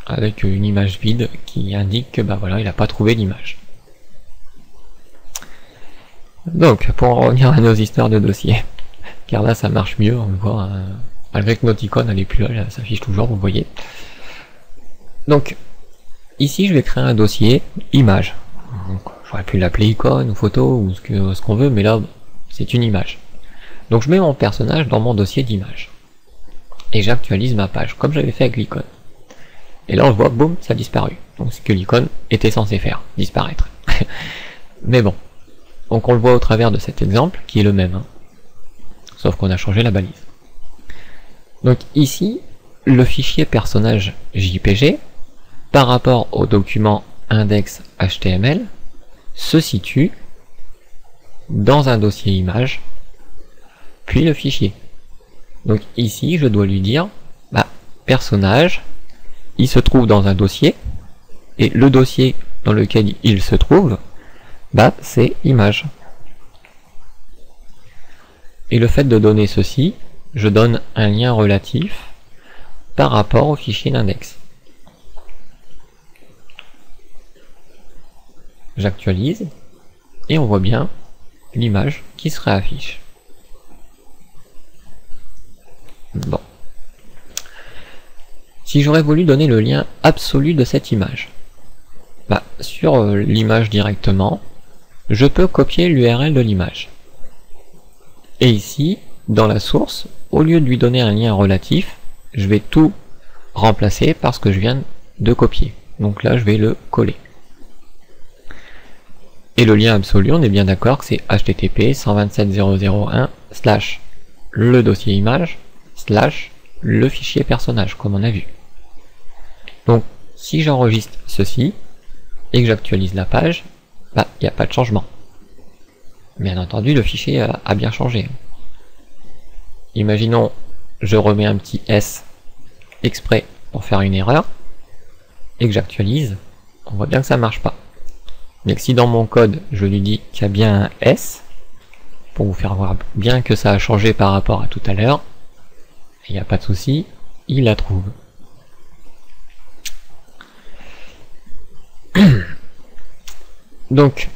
avec une image vide qui indique que bah, voilà, il n'a pas trouvé l'image. Donc, pour en revenir à nos histoires de dossiers, car là ça marche mieux, on le voit, malgré que notre icône elle est plus là, elle s'affiche toujours, vous voyez. Donc, ici je vais créer un dossier image. J'aurais pu l'appeler icône ou photo ou ce qu'on veut, mais là c'est une image. Donc je mets mon personnage dans mon dossier d'image. Et j'actualise ma page, comme j'avais fait avec l'icône. Et là on le voit, boum, ça a disparu. Donc c'est ce que l'icône était censé faire, disparaître. Mais bon. Donc on le voit au travers de cet exemple, qui est le même. Hein. Sauf qu'on a changé la balise. Donc ici, le fichier personnage JPG, par rapport au document index.html, se situe dans un dossier image, puis le fichier. Donc ici, je dois lui dire, bah, personnage, il se trouve dans un dossier, et le dossier dans lequel il se trouve, bah, c'est image. Et le fait de donner ceci, je donne un lien relatif par rapport au fichier d'index. J'actualise, et on voit bien l'image qui se réaffiche. Bon. Si j'aurais voulu donner le lien absolu de cette image, bah, sur l'image directement, je peux copier l'URL de l'image. Et ici, dans la source, au lieu de lui donner un lien relatif, je vais tout remplacer par ce que je viens de copier. Donc là, je vais le coller. Et le lien absolu, on est bien d'accord que c'est http 127.0.0.1 / le dossier image / le fichier personnage, comme on a vu. Donc, si j'enregistre ceci, et que j'actualise la page, bah, il n'y a pas de changement. Bien entendu, le fichier a bien changé. Imaginons, je remets un petit S exprès pour faire une erreur, et que j'actualise, on voit bien que ça marche pas. Mais si dans mon code, je lui dis qu'il y a bien un S, pour vous faire voir bien que ça a changé par rapport à tout à l'heure, il n'y a pas de souci, il la trouve. Donc,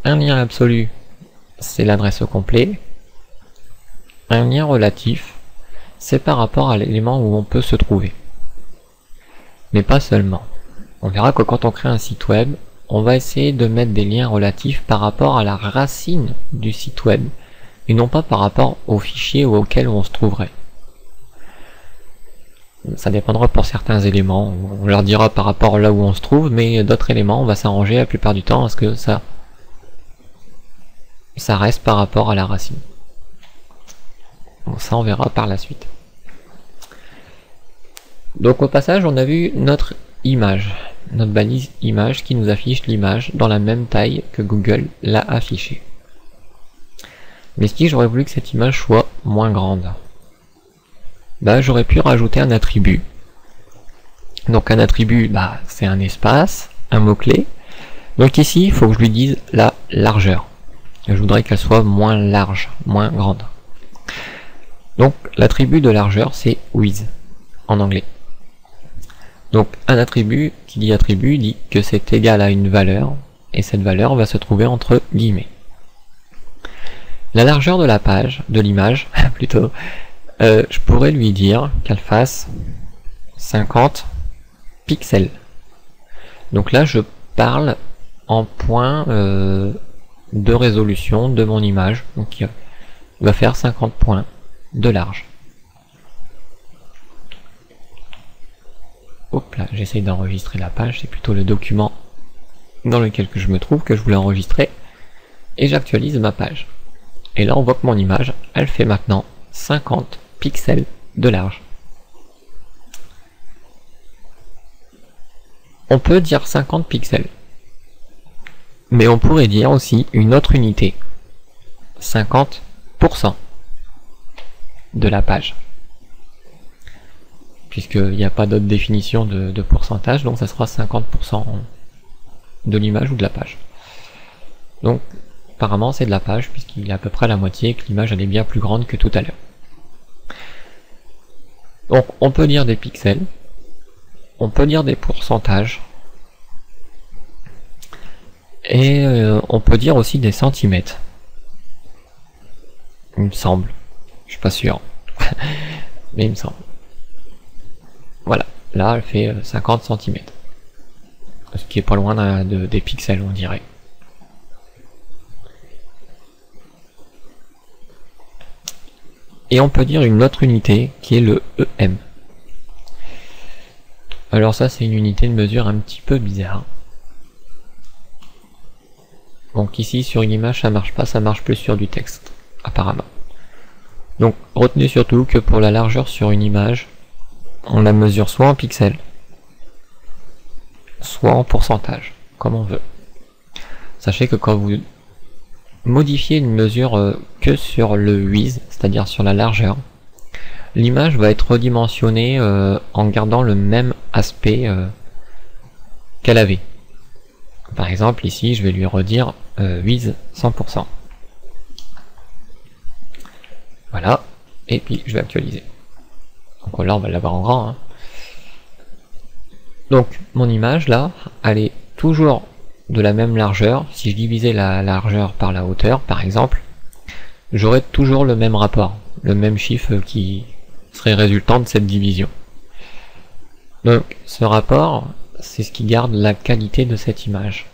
un lien absolu, c'est l'adresse au complet. Un lien relatif, c'est par rapport à l'élément où on peut se trouver. Mais pas seulement. On verra que quand on crée un site web, on va essayer de mettre des liens relatifs par rapport à la racine du site web, et non pas par rapport au fichier auquel on se trouverait. Ça dépendra pour certains éléments, on leur dira par rapport là où on se trouve, mais d'autres éléments, on va s'arranger la plupart du temps à ce que ça reste par rapport à la racine. Bon, ça on verra par la suite. Donc au passage, on a vu notre image, notre balise image qui nous affiche l'image dans la même taille que Google l'a affichée. Mais si j'aurais voulu que cette image soit moins grande, bah, j'aurais pu rajouter un attribut. Donc un attribut, bah, c'est un espace, un mot-clé. Donc ici, il faut que je lui dise la largeur. Je voudrais qu'elle soit moins large, moins grande. Donc l'attribut de largeur, c'est width en anglais. Donc un attribut qui dit attribut dit que c'est égal à une valeur, et cette valeur va se trouver entre guillemets. La largeur de la page, de l'image plutôt, Je pourrais lui dire qu'elle fasse 50 pixels. Donc là, je parle en points de résolution de mon image. Donc il va faire 50 points de large. Hop là, j'essaye d'enregistrer la page, c'est plutôt le document dans lequel je me trouve que je voulais enregistrer. Et j'actualise ma page. Et là, on voit que mon image, elle fait maintenant 50 pixels de large. On peut dire 50 pixels. Mais on pourrait dire aussi une autre unité. 50% de la page. Puisqu'il n'y a pas d'autre définition de pourcentage, donc ça sera 50% de l'image ou de la page. Donc, apparemment c'est de la page, puisqu'il est à peu près la moitié, et que l'image elle est bien plus grande que tout à l'heure. Donc, on peut dire des pixels, on peut dire des pourcentages, et on peut dire aussi des centimètres. Il me semble. Je suis pas sûr. Mais il me semble. Voilà. Là, elle fait 50 cm. Ce qui est pas loin des pixels, on dirait. Et on peut dire une autre unité qui est le EM. Alors ça, c'est une unité de mesure un petit peu bizarre. Donc ici, sur une image, ça marche pas, ça marche plus sur du texte, apparemment. Donc, retenez surtout que pour la largeur sur une image, on la mesure soit en pixels, soit en pourcentage, comme on veut. Sachez que quand vous modifiez une mesure que sur le width, c'est-à-dire sur la largeur, l'image va être redimensionnée en gardant le même aspect qu'elle avait. Par exemple, ici, je vais lui redire width 100%. Voilà, et puis je vais actualiser. Donc là, on va l'avoir en grand. Hein. Donc, mon image, là, elle est toujours de la même largeur. Si je divisais la largeur par la hauteur, par exemple, j'aurais toujours le même rapport, le même chiffre qui serait résultant de cette division. Donc, ce rapport, c'est ce qui garde la qualité de cette image.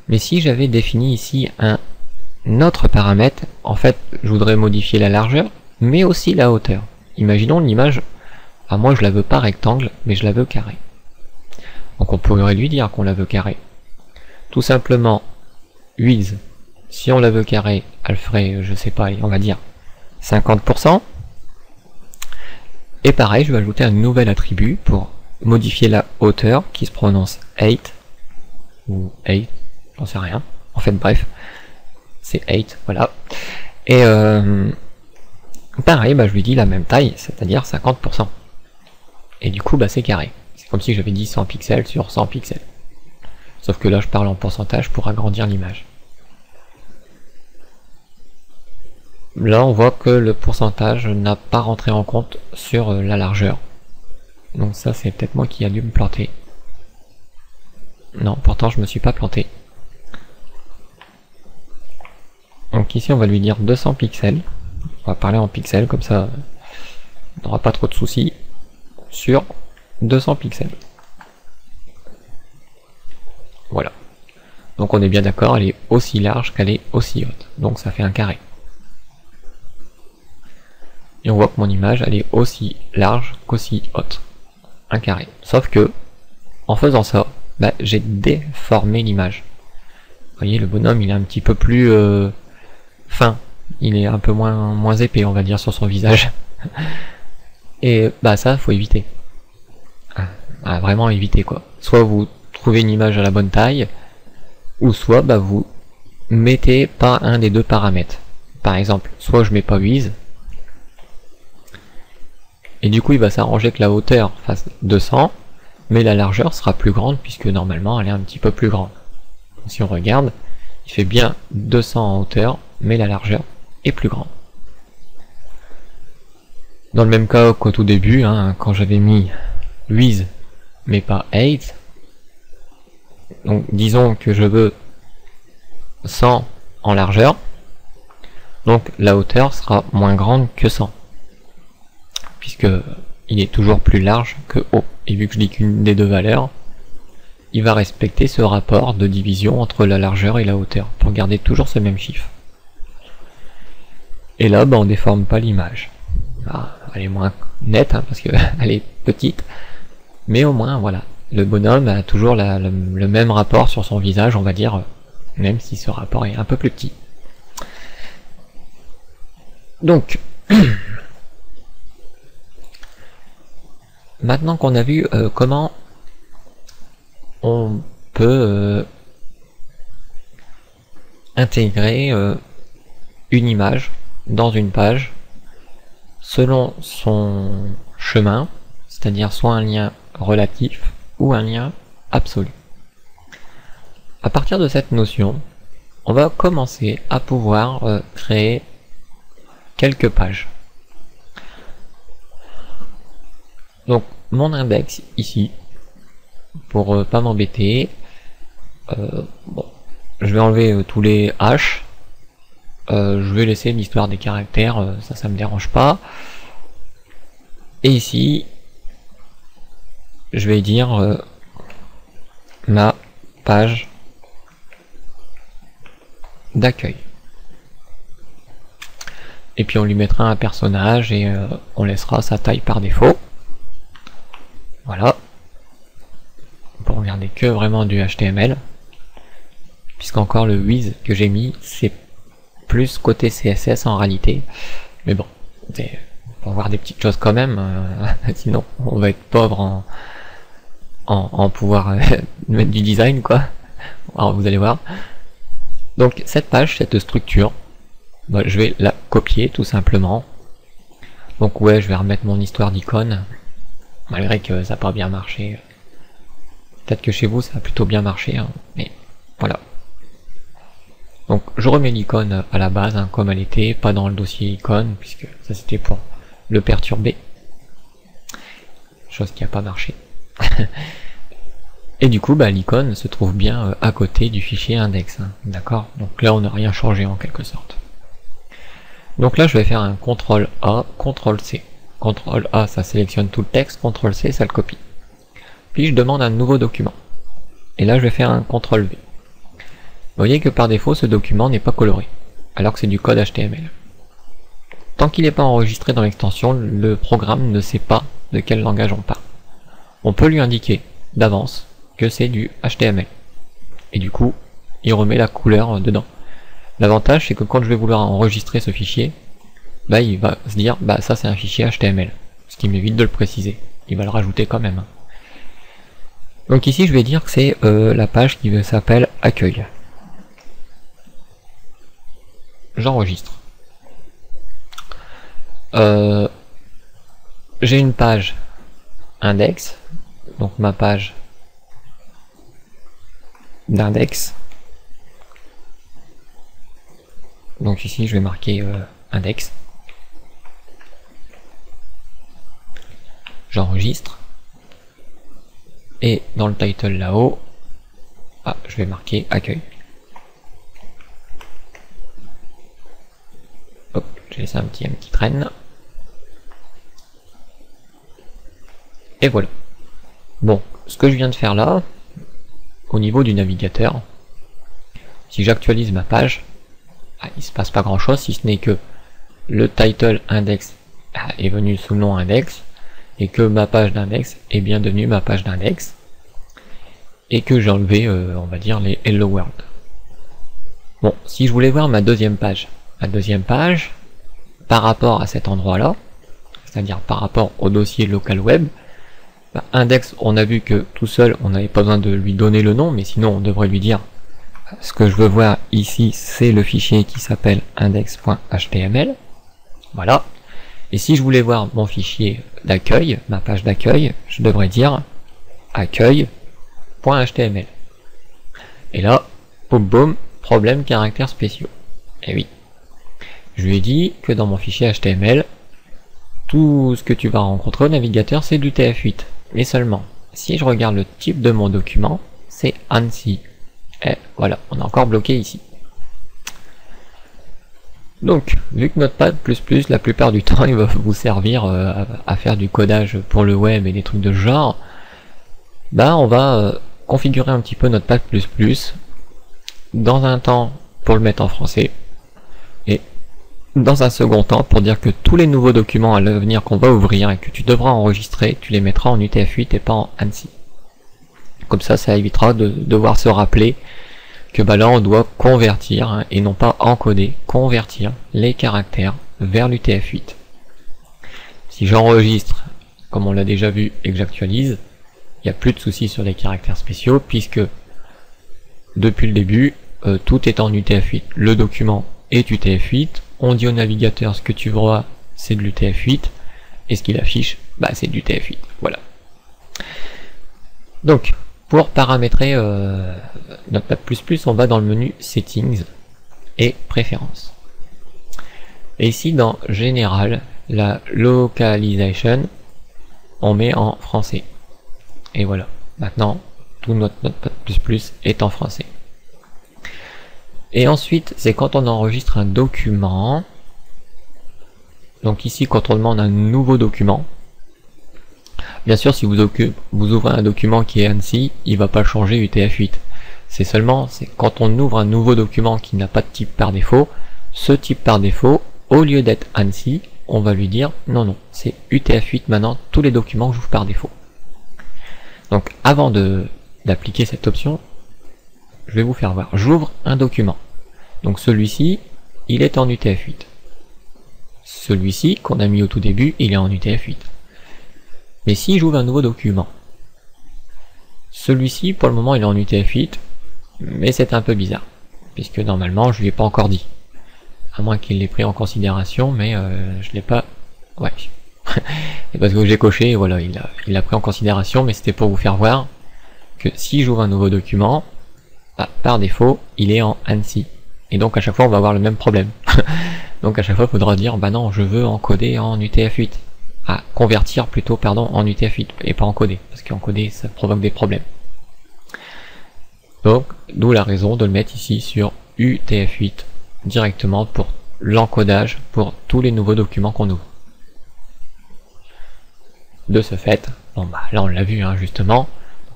Mais si j'avais défini ici un autre paramètre, en fait, je voudrais modifier la largeur, mais aussi la hauteur. Imaginons l'image, moi je la veux pas rectangle, mais je la veux carré. Donc on pourrait lui dire qu'on la veut carré. Tout simplement, width, si on la veut carré, elle ferait, je sais pas, on va dire 50%. Et pareil, je vais ajouter un nouvel attribut pour modifier la hauteur, qui se prononce 8, ou 8, j'en sais rien. En fait, bref, c'est 8, voilà. Et pareil, je lui dis la même taille, c'est-à-dire 50%. Et du coup, c'est carré. C'est comme si j'avais dit 100 pixels sur 100 pixels. Sauf que là, je parle en pourcentage pour agrandir l'image. Là, on voit que le pourcentage n'a pas rentré en compte sur la largeur. Donc ça, c'est peut-être moi qui a dû me planter. Non, pourtant, je me suis pas planté. Donc ici, on va lui dire 200 pixels. On va parler en pixels, comme ça, on n'aura pas trop de soucis. Sur 200 pixels. Voilà. Donc on est bien d'accord, elle est aussi large qu'elle est aussi haute. Donc ça fait un carré. Et on voit que mon image, elle est aussi large qu'aussi haute. Un carré. Sauf que, en faisant ça, j'ai déformé l'image. Vous voyez, le bonhomme, il est un petit peu plus fin. Il est un peu moins épais, on va dire, sur son visage. Et ça, faut éviter. Vraiment éviter, quoi. Soit vous trouvez une image à la bonne taille, ou soit vous mettez pas un des deux paramètres. Par exemple, soit je mets pas width, et du coup il va s'arranger que la hauteur fasse 200, mais la largeur sera plus grande, puisque normalement elle est un petit peu plus grande. Si on regarde, il fait bien 200 en hauteur, mais la largeur est plus grande. Dans le même cas qu'au tout début, quand j'avais mis width, mais pas 8, donc disons que je veux 100 en largeur, donc la hauteur sera moins grande que 100. puisque il est toujours plus large que haut. Et vu que je dis qu'une des deux valeurs, il va respecter ce rapport de division entre la largeur et la hauteur, pour garder toujours ce même chiffre. Et là, on déforme pas l'image. Elle est moins nette, parce qu'elle est petite, mais au moins, voilà, le bonhomme a toujours le même rapport sur son visage, on va dire, même si ce rapport est un peu plus petit. Donc, maintenant qu'on a vu comment on peut intégrer une image dans une page selon son chemin, c'est-à-dire soit un lien relatif ou un lien absolu. À partir de cette notion, on va commencer à pouvoir créer quelques pages. Donc mon index ici, pour pas m'embêter, je vais enlever tous les H, je vais laisser l'histoire des caractères, ça me dérange pas. Et ici, je vais dire ma page d'accueil. Et puis on lui mettra un personnage et on laissera sa taille par défaut. Voilà. Pour regarder que vraiment du HTML. Puisqu'encore le width que j'ai mis, c'est plus côté CSS en réalité. Mais bon, pour voir des petites choses quand même, sinon on va être pauvre en pouvoir mettre du design, quoi. Alors vous allez voir. Donc cette page, cette structure, je vais la copier tout simplement. Donc ouais, je vais remettre mon histoire d'icône, malgré que ça n'a pas bien marché. Peut-être que chez vous ça a plutôt bien marché, mais voilà. Donc je remets l'icône à la base, comme elle était, pas dans le dossier icône, puisque ça c'était pour le perturber. Chose qui n'a pas marché. Et du coup, l'icône se trouve bien à côté du fichier index. D'accord? Donc là, on n'a rien changé en quelque sorte. Donc là, je vais faire un CTRL A, CTRL C. CTRL A, ça sélectionne tout le texte, CTRL C, ça le copie. Puis je demande un nouveau document. Et là, je vais faire un CTRL V. Vous voyez que par défaut, ce document n'est pas coloré, alors que c'est du code HTML. Tant qu'il n'est pas enregistré dans l'extension, le programme ne sait pas de quel langage on parle. On peut lui indiquer d'avance que c'est du HTML. Et du coup, il remet la couleur dedans. L'avantage, c'est que quand je vais vouloir enregistrer ce fichier, il va se dire, ça c'est un fichier HTML. Ce qui m'évite de le préciser. Il va le rajouter quand même. Donc ici, je vais dire que c'est la page qui s'appelle accueil. J'enregistre. J'ai une page index, donc ma page d'index. Donc ici je vais marquer index. J'enregistre. Et dans le title là-haut, je vais marquer accueil. Hop, j'ai laissé un petit traîne. Et voilà. Bon, ce que je viens de faire là, au niveau du navigateur, si j'actualise ma page, il se passe pas grand chose si ce n'est que le title index est venu sous le nom index et que ma page d'index est bien devenue ma page d'index et que j'ai enlevé on va dire les hello world. Bon, si je voulais voir ma deuxième page par rapport à cet endroit là, c'est-à-dire par rapport au dossier local web, index, on a vu que tout seul on n'avait pas besoin de lui donner le nom, mais sinon on devrait lui dire ce que je veux voir ici, c'est le fichier qui s'appelle index.html. Voilà. Et si je voulais voir mon fichier d'accueil, ma page d'accueil, je devrais dire accueil.html. Et là, boum boum, problème caractères spéciaux. Et oui. Je lui ai dit que dans mon fichier HTML, tout ce que tu vas rencontrer au navigateur, c'est du TF8. Et seulement, si je regarde le type de mon document, c'est ANSI. Et voilà, on est encore bloqué ici. Donc, vu que Notepad++, la plupart du temps, il va vous servir à faire du codage pour le web et des trucs de ce genre, bah on va configurer un petit peu Notepad++, dans un temps pour le mettre en français, et dans un second temps pour dire que tous les nouveaux documents à l'avenir qu'on va ouvrir et que tu devras enregistrer, tu les mettras en UTF-8 et pas en ANSI. Comme ça évitera de devoir se rappeler que bah là on doit convertir, hein, et non pas encoder, convertir les caractères vers l'UTF-8. Si j'enregistre, comme on l'a déjà vu, et que j'actualise, il n'y a plus de soucis sur les caractères spéciaux, puisque depuis le début, tout est en UTF-8. Le document est UTF-8, on dit au navigateur ce que tu vois, c'est de l'UTF-8, et ce qu'il affiche, bah c'est de l'UTF-8. Voilà. Donc, pour paramétrer Notepad++, on va dans le menu Settings et Préférences. Et ici, dans Général, la Localization, on met en français. Et voilà. Maintenant, tout notre Notepad++ est en français. Et ensuite, c'est quand on enregistre un document. Donc ici, quand on demande un nouveau document, bien sûr, si vous ouvrez un document qui est ANSI, il ne va pas changer UTF-8. C'est seulement quand on ouvre un nouveau document qui n'a pas de type par défaut, ce type par défaut, au lieu d'être ANSI, on va lui dire non, non, c'est UTF-8 maintenant, tous les documents que j'ouvre par défaut. Donc avant d'appliquer cette option, je vais vous faire voir. J'ouvre un document. Donc celui-ci, il est en UTF-8. Celui-ci, qu'on a mis au tout début, il est en UTF-8. Mais si j'ouvre un nouveau document, celui-ci, pour le moment, il est en UTF-8, mais c'est un peu bizarre, puisque normalement, je ne lui ai pas encore dit. À moins qu'il l'ait pris en considération, mais je l'ai pas... Ouais. Et parce que j'ai coché, et voilà, il l'a pris en considération, mais c'était pour vous faire voir que si j'ouvre un nouveau document, bah, par défaut, il est en ANSI. Et donc à chaque fois, on va avoir le même problème. Donc à chaque fois, il faudra dire, bah non, je veux encoder en UTF-8. À convertir plutôt, pardon, en UTF-8, et pas encoder, parce qu'encoder, ça provoque des problèmes. Donc, d'où la raison de le mettre ici sur UTF-8, directement pour l'encodage pour tous les nouveaux documents qu'on ouvre. De ce fait, bon bah là on l'a vu hein, justement,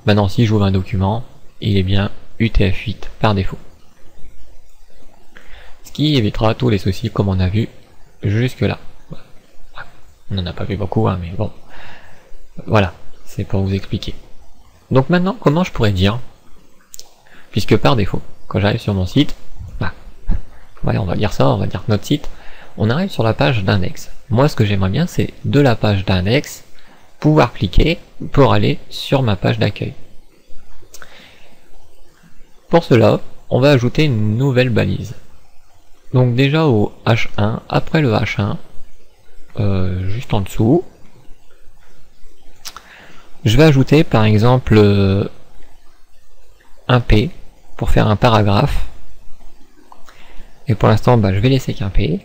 maintenant si j'ouvre un document, il est bien UTF-8 par défaut. Ce qui évitera tous les soucis comme on a vu jusque là. On n'en a pas vu beaucoup, hein, mais bon. Voilà, c'est pour vous expliquer. Donc maintenant, comment je pourrais dire, puisque par défaut, quand j'arrive sur mon site, bah, ouais, on va dire ça, on va dire que notre site, on arrive sur la page d'index. Moi, ce que j'aimerais bien, c'est de la page d'index, pouvoir cliquer pour aller sur ma page d'accueil. Pour cela, on va ajouter une nouvelle balise. Donc déjà au H1, après le H1, juste en dessous, je vais ajouter par exemple un P pour faire un paragraphe. Et pour l'instant, bah, je vais laisser qu'un P.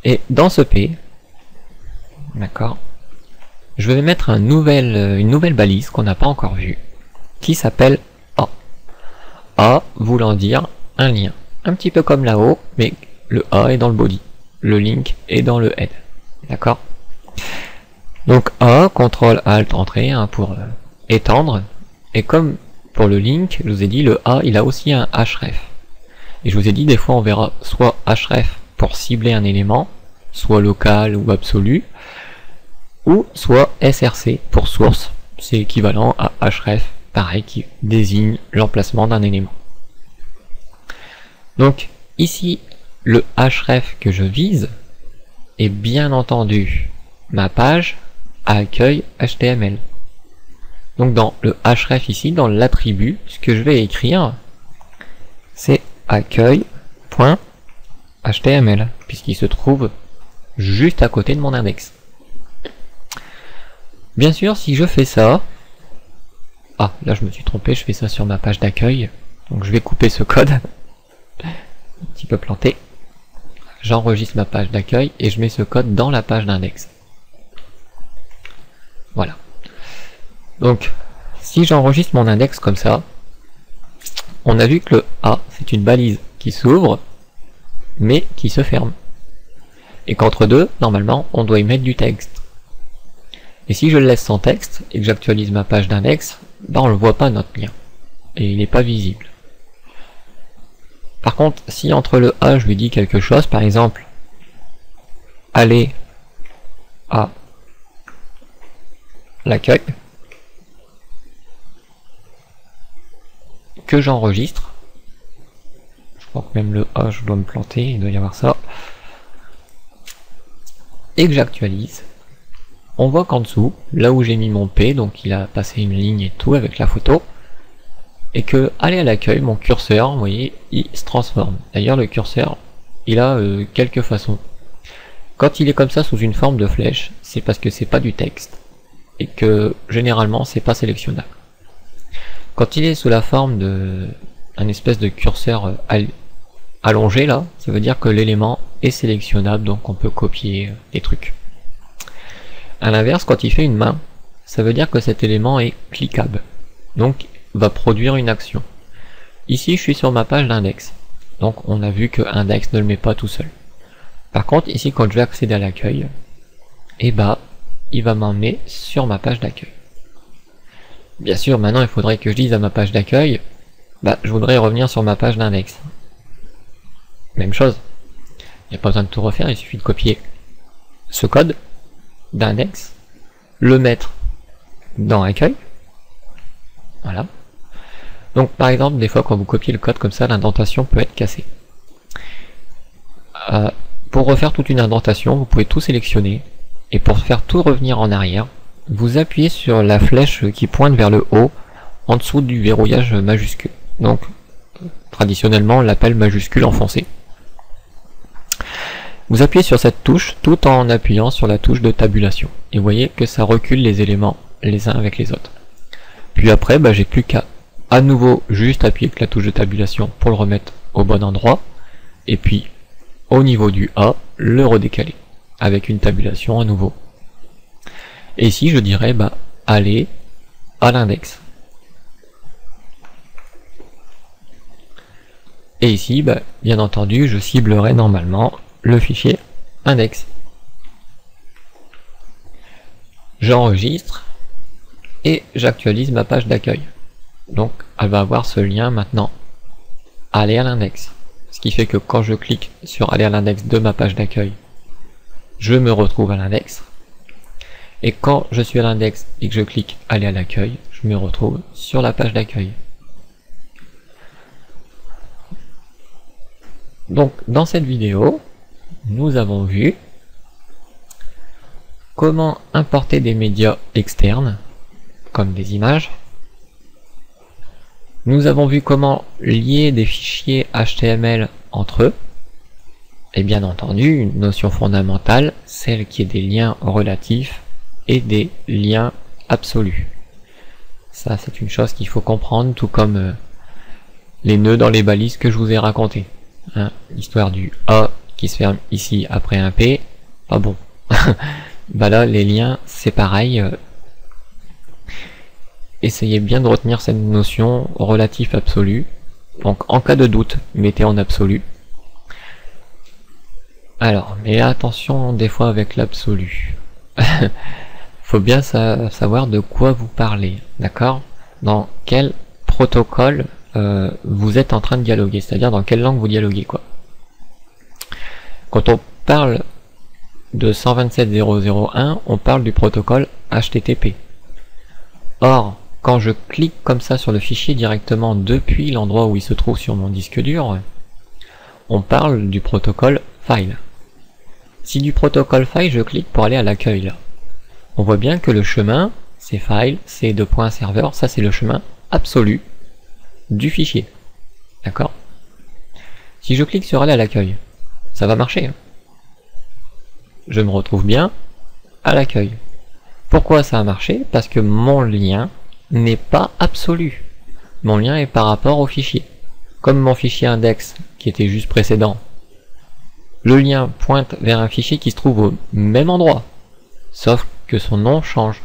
Et dans ce P, d'accord, je vais mettre une nouvelle balise qu'on n'a pas encore vue, qui s'appelle A. A voulant dire un lien. Un petit peu comme là-haut, mais le A est dans le body. Le link est dans le head. D'accord? Donc A, CTRL ALT entrée hein, pour étendre. Et comme pour le link, je vous ai dit, le A, il a aussi un href. Et je vous ai dit, des fois, on verra soit href pour cibler un élément, soit local ou absolu, ou soit src pour source. C'est équivalent à href, pareil, qui désigne l'emplacement d'un élément. Donc, ici, le href que je vise est bien entendu ma page accueil HTML. Donc dans le href ici, dans l'attribut, ce que je vais écrire, c'est accueil.html, puisqu'il se trouve juste à côté de mon index. Bien sûr, si je fais ça, ah, là je me suis trompé, je fais ça sur ma page d'accueil, donc je vais couper ce code, un petit peu planté. J'enregistre ma page d'accueil et je mets ce code dans la page d'index. Voilà. Donc, si j'enregistre mon index comme ça, on a vu que le A, c'est une balise qui s'ouvre, mais qui se ferme. Et qu'entre deux, normalement, on doit y mettre du texte. Et si je le laisse sans texte, et que j'actualise ma page d'index, bah on ne voit pas notre lien. Et il n'est pas visible. Par contre, si entre le A, je lui dis quelque chose, par exemple, aller à l'accueil, que j'enregistre, je crois que même le A, je dois me planter, il doit y avoir ça, et que j'actualise, on voit qu'en dessous, là où j'ai mis mon P, donc il a passé une ligne et tout avec la photo, et que aller à l'accueil, mon curseur, vous voyez, il se transforme. D'ailleurs, le curseur, il a quelques façons. Quand il est comme ça sous une forme de flèche, c'est parce que c'est pas du texte, et que généralement c'est pas sélectionnable. Quand il est sous la forme de un espèce de curseur allongé là, ça veut dire que l'élément est sélectionnable, donc on peut copier les trucs. À l'inverse, quand il fait une main, ça veut dire que cet élément est cliquable, donc va produire une action. Ici, je suis sur ma page d'index, donc on a vu que index ne le met pas tout seul. Par contre, ici, quand je vais accéder à l'accueil, et bah, il va m'emmener sur ma page d'accueil. Bien sûr, maintenant, il faudrait que je dise à ma page d'accueil, bah, je voudrais revenir sur ma page d'index. Même chose. Il n'y a pas besoin de tout refaire, il suffit de copier ce code d'index, le mettre dans accueil. Voilà. Donc, par exemple, des fois, quand vous copiez le code comme ça, l'indentation peut être cassée. Pour refaire toute une indentation, vous pouvez tout sélectionner, et pour faire tout revenir en arrière, vous appuyez sur la flèche qui pointe vers le haut, en dessous du verrouillage majuscule. Donc, traditionnellement, on l'appelle majuscule enfoncé. Vous appuyez sur cette touche, tout en appuyant sur la touche de tabulation. Et vous voyez que ça recule les éléments les uns avec les autres. Puis après, bah, j'ai plus qu'à à nouveau juste appuyer avec la touche de tabulation pour le remettre au bon endroit. Et puis, au niveau du A, le redécaler avec une tabulation à nouveau. Et ici, je dirais bah, aller à l'index. Et ici, bah, bien entendu, je ciblerai normalement le fichier index. J'enregistre et j'actualise ma page d'accueil. Donc, elle va avoir ce lien maintenant. Aller à l'index. Ce qui fait que quand je clique sur aller à l'index de ma page d'accueil, je me retrouve à l'index. Et quand je suis à l'index et que je clique aller à l'accueil, je me retrouve sur la page d'accueil. Donc, dans cette vidéo, nous avons vu comment importer des médias externes, comme des images. Nous avons vu comment lier des fichiers HTML entre eux. Et bien entendu, une notion fondamentale, celle qui est des liens relatifs et des liens absolus. Ça, c'est une chose qu'il faut comprendre, tout comme les nœuds dans les balises que je vous ai raconté. Hein, l'histoire du A qui se ferme ici après un P, pas bon. Bah là, les liens, c'est pareil. Essayez bien de retenir cette notion relatif absolu. Donc, en cas de doute, mettez en absolu. Alors, mais attention des fois avec l'absolu. Faut bien savoir de quoi vous parlez, d'accord? Dans quel protocole vous êtes en train de dialoguer, c'est-à-dire dans quelle langue vous dialoguez, quoi. Quand on parle de 127.0.0.1, on parle du protocole HTTP. Or, quand je clique comme ça sur le fichier directement depuis l'endroit où il se trouve sur mon disque dur, on parle du protocole file. Si du protocole file, je clique pour aller à l'accueil là. On voit bien que le chemin, c'est file, c'est .serveur, ça c'est le chemin absolu du fichier. D'accord? Si je clique sur aller à l'accueil, ça va marcher. Hein. Je me retrouve bien à l'accueil. Pourquoi ça a marché? Parce que mon lien n'est pas absolu. Mon lien est par rapport au fichier. Comme mon fichier index qui était juste précédent, le lien pointe vers un fichier qui se trouve au même endroit, sauf que son nom change.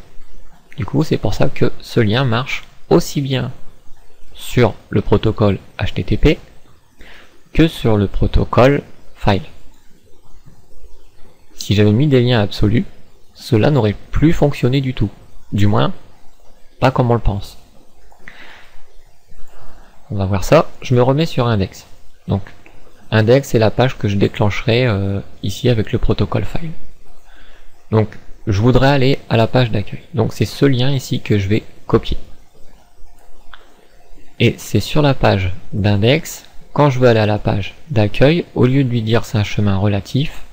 Du coup, c'est pour ça que ce lien marche aussi bien sur le protocole HTTP que sur le protocole file. Si j'avais mis des liens absolus, cela n'aurait plus fonctionné du tout. Du moins, pas comme on le pense. On va voir ça. Je me remets sur index. Donc, index, c'est la page que je déclencherai ici avec le protocole file. Donc, je voudrais aller à la page d'accueil. Donc, c'est ce lien ici que je vais copier. Et c'est sur la page d'index, quand je veux aller à la page d'accueil, au lieu de lui dire c'est un chemin relatif,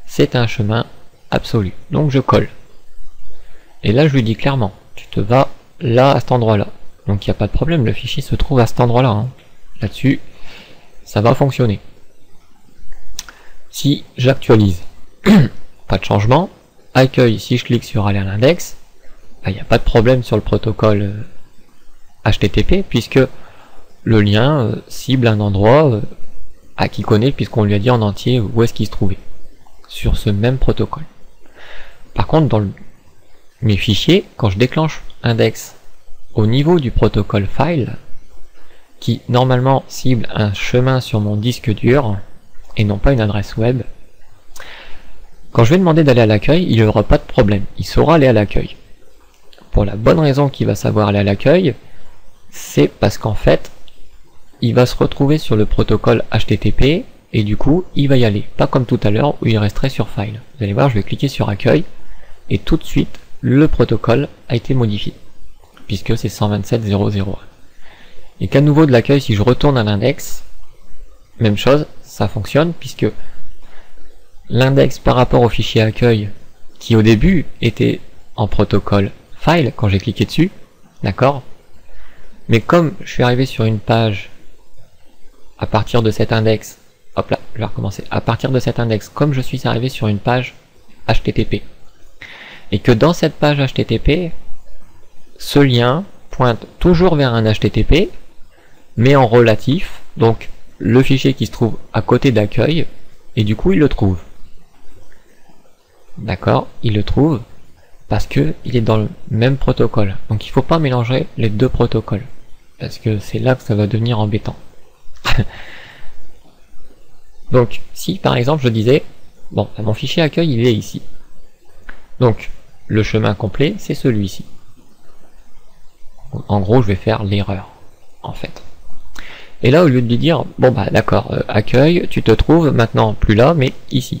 c'est un chemin absolu. Donc je colle. Et là je lui dis clairement, tu te vas là à cet endroit-là. Donc il n'y a pas de problème, le fichier se trouve à cet endroit-là. Hein. Là-dessus, ça va fonctionner. Si j'actualise, pas de changement. Accueil, si je clique sur aller à l'index, il n'y a pas de problème sur le protocole HTTP, puisque le lien cible un endroit à qui connaît, puisqu'on lui a dit en entier où est-ce qu'il se trouvait, sur ce même protocole. Par contre, dans mes fichiers, quand je déclenche index au niveau du protocole file, qui normalement cible un chemin sur mon disque dur, et non pas une adresse web, quand je vais demander d'aller à l'accueil, il n'y aura pas de problème, il saura aller à l'accueil. Pour la bonne raison qu'il va savoir aller à l'accueil, c'est parce qu'en fait, il va se retrouver sur le protocole HTTP, et du coup, il va y aller. Pas comme tout à l'heure où il resterait sur file. Vous allez voir, je vais cliquer sur accueil, et tout de suite, le protocole a été modifié, puisque c'est 127.0.0.1. Et qu'à nouveau de l'accueil, si je retourne à l'index, même chose, ça fonctionne, puisque l'index par rapport au fichier accueil, qui au début était en protocole file, quand j'ai cliqué dessus, d'accord, mais comme je suis arrivé sur une page à partir de cet index, hop là, je vais recommencer, à partir de cet index, comme je suis arrivé sur une page HTTP, et que dans cette page HTTP, ce lien pointe toujours vers un HTTP, mais en relatif, donc le fichier qui se trouve à côté d'accueil, et du coup il le trouve. D'accord, il le trouve parce que il est dans le même protocole. Donc il ne faut pas mélanger les deux protocoles, parce que c'est là que ça va devenir embêtant. Donc si par exemple je disais, bon, mon fichier accueil il est ici. Donc le chemin complet c'est celui-ci. En gros je vais faire l'erreur en fait. Et là au lieu de lui dire, bon bah d'accord, accueil, tu te trouves maintenant plus là mais ici.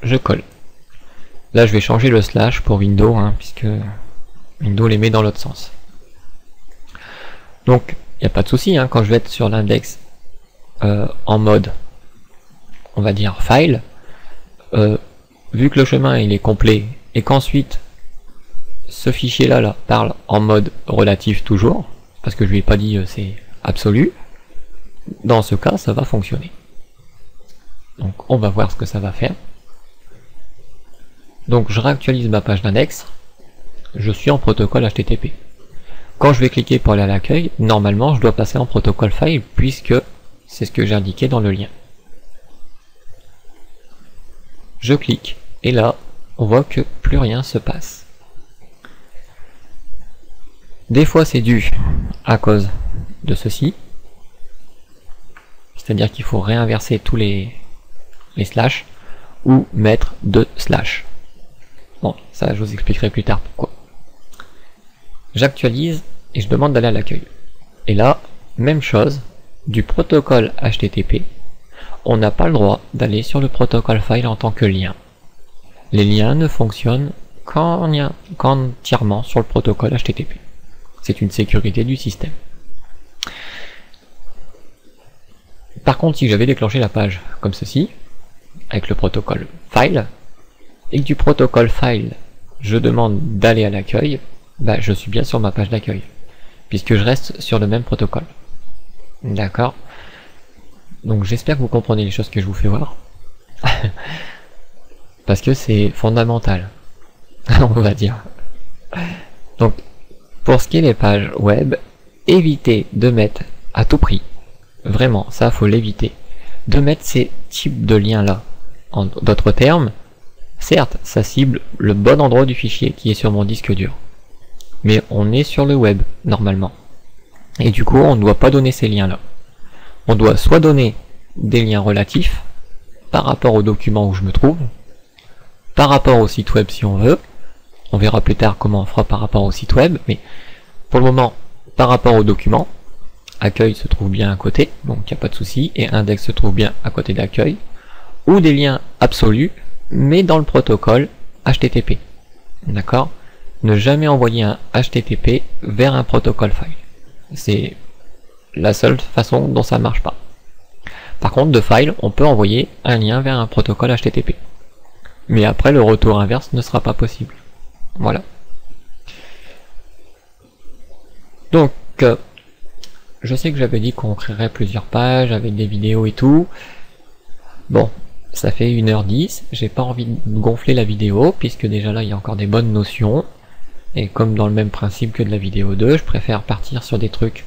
Je colle. Là je vais changer le slash pour Windows, hein, puisque Windows les met dans l'autre sens. Donc il n'y a pas de souci, hein, quand je vais être sur l'index en mode, on va dire file, vu que le chemin il est complet et qu'ensuite ce fichier là parle en mode relatif toujours, parce que je lui ai pas dit c'est absolu, dans ce cas ça va fonctionner. Donc on va voir ce que ça va faire. Donc je réactualise ma page d'index, je suis en protocole HTTP. Quand je vais cliquer pour aller à l'accueil, normalement je dois passer en protocole file, puisque c'est ce que j'ai indiqué dans le lien. Je clique, et là, on voit que plus rien se passe. Des fois c'est dû à cause de ceci, c'est-à-dire qu'il faut réinverser tous les slash, ou mettre 2 slash. Bon, ça je vous expliquerai plus tard pourquoi. J'actualise et je demande d'aller à l'accueil. Et là, même chose, du protocole HTTP, on n'a pas le droit d'aller sur le protocole file en tant que lien. Les liens ne fonctionnent qu'entièrement sur le protocole HTTP. C'est une sécurité du système. Par contre, si j'avais déclenché la page comme ceci, avec le protocole file, et que du protocole file, je demande d'aller à l'accueil, bah, je suis bien sur ma page d'accueil, puisque je reste sur le même protocole. D'accord? Donc j'espère que vous comprenez les choses que je vous fais voir, parce que c'est fondamental, on va dire. Donc, pour ce qui est des pages web, évitez de mettre à tout prix, vraiment, ça faut l'éviter, de mettre ces types de liens là. En d'autres termes, certes, ça cible le bon endroit du fichier qui est sur mon disque dur, mais on est sur le web, normalement. Et du coup, on ne doit pas donner ces liens-là. On doit soit donner des liens relatifs par rapport au document où je me trouve, par rapport au site web si on veut. On verra plus tard comment on fera par rapport au site web, mais pour le moment, par rapport au document, accueil se trouve bien à côté, donc il n'y a pas de souci, et index se trouve bien à côté d'accueil, ou des liens absolus, mais dans le protocole HTTP. D'accord? Ne jamais envoyer un HTTP vers un protocole file. C'est la seule façon dont ça ne marche pas. Par contre, de file, on peut envoyer un lien vers un protocole HTTP. Mais après, le retour inverse ne sera pas possible. Voilà. Donc, je sais que j'avais dit qu'on créerait plusieurs pages avec des vidéos et tout. Bon, ça fait 1h10, j'ai pas envie de gonfler la vidéo, puisque déjà là il y a encore des bonnes notions. Et comme dans le même principe que de la vidéo 2, je préfère partir sur des trucs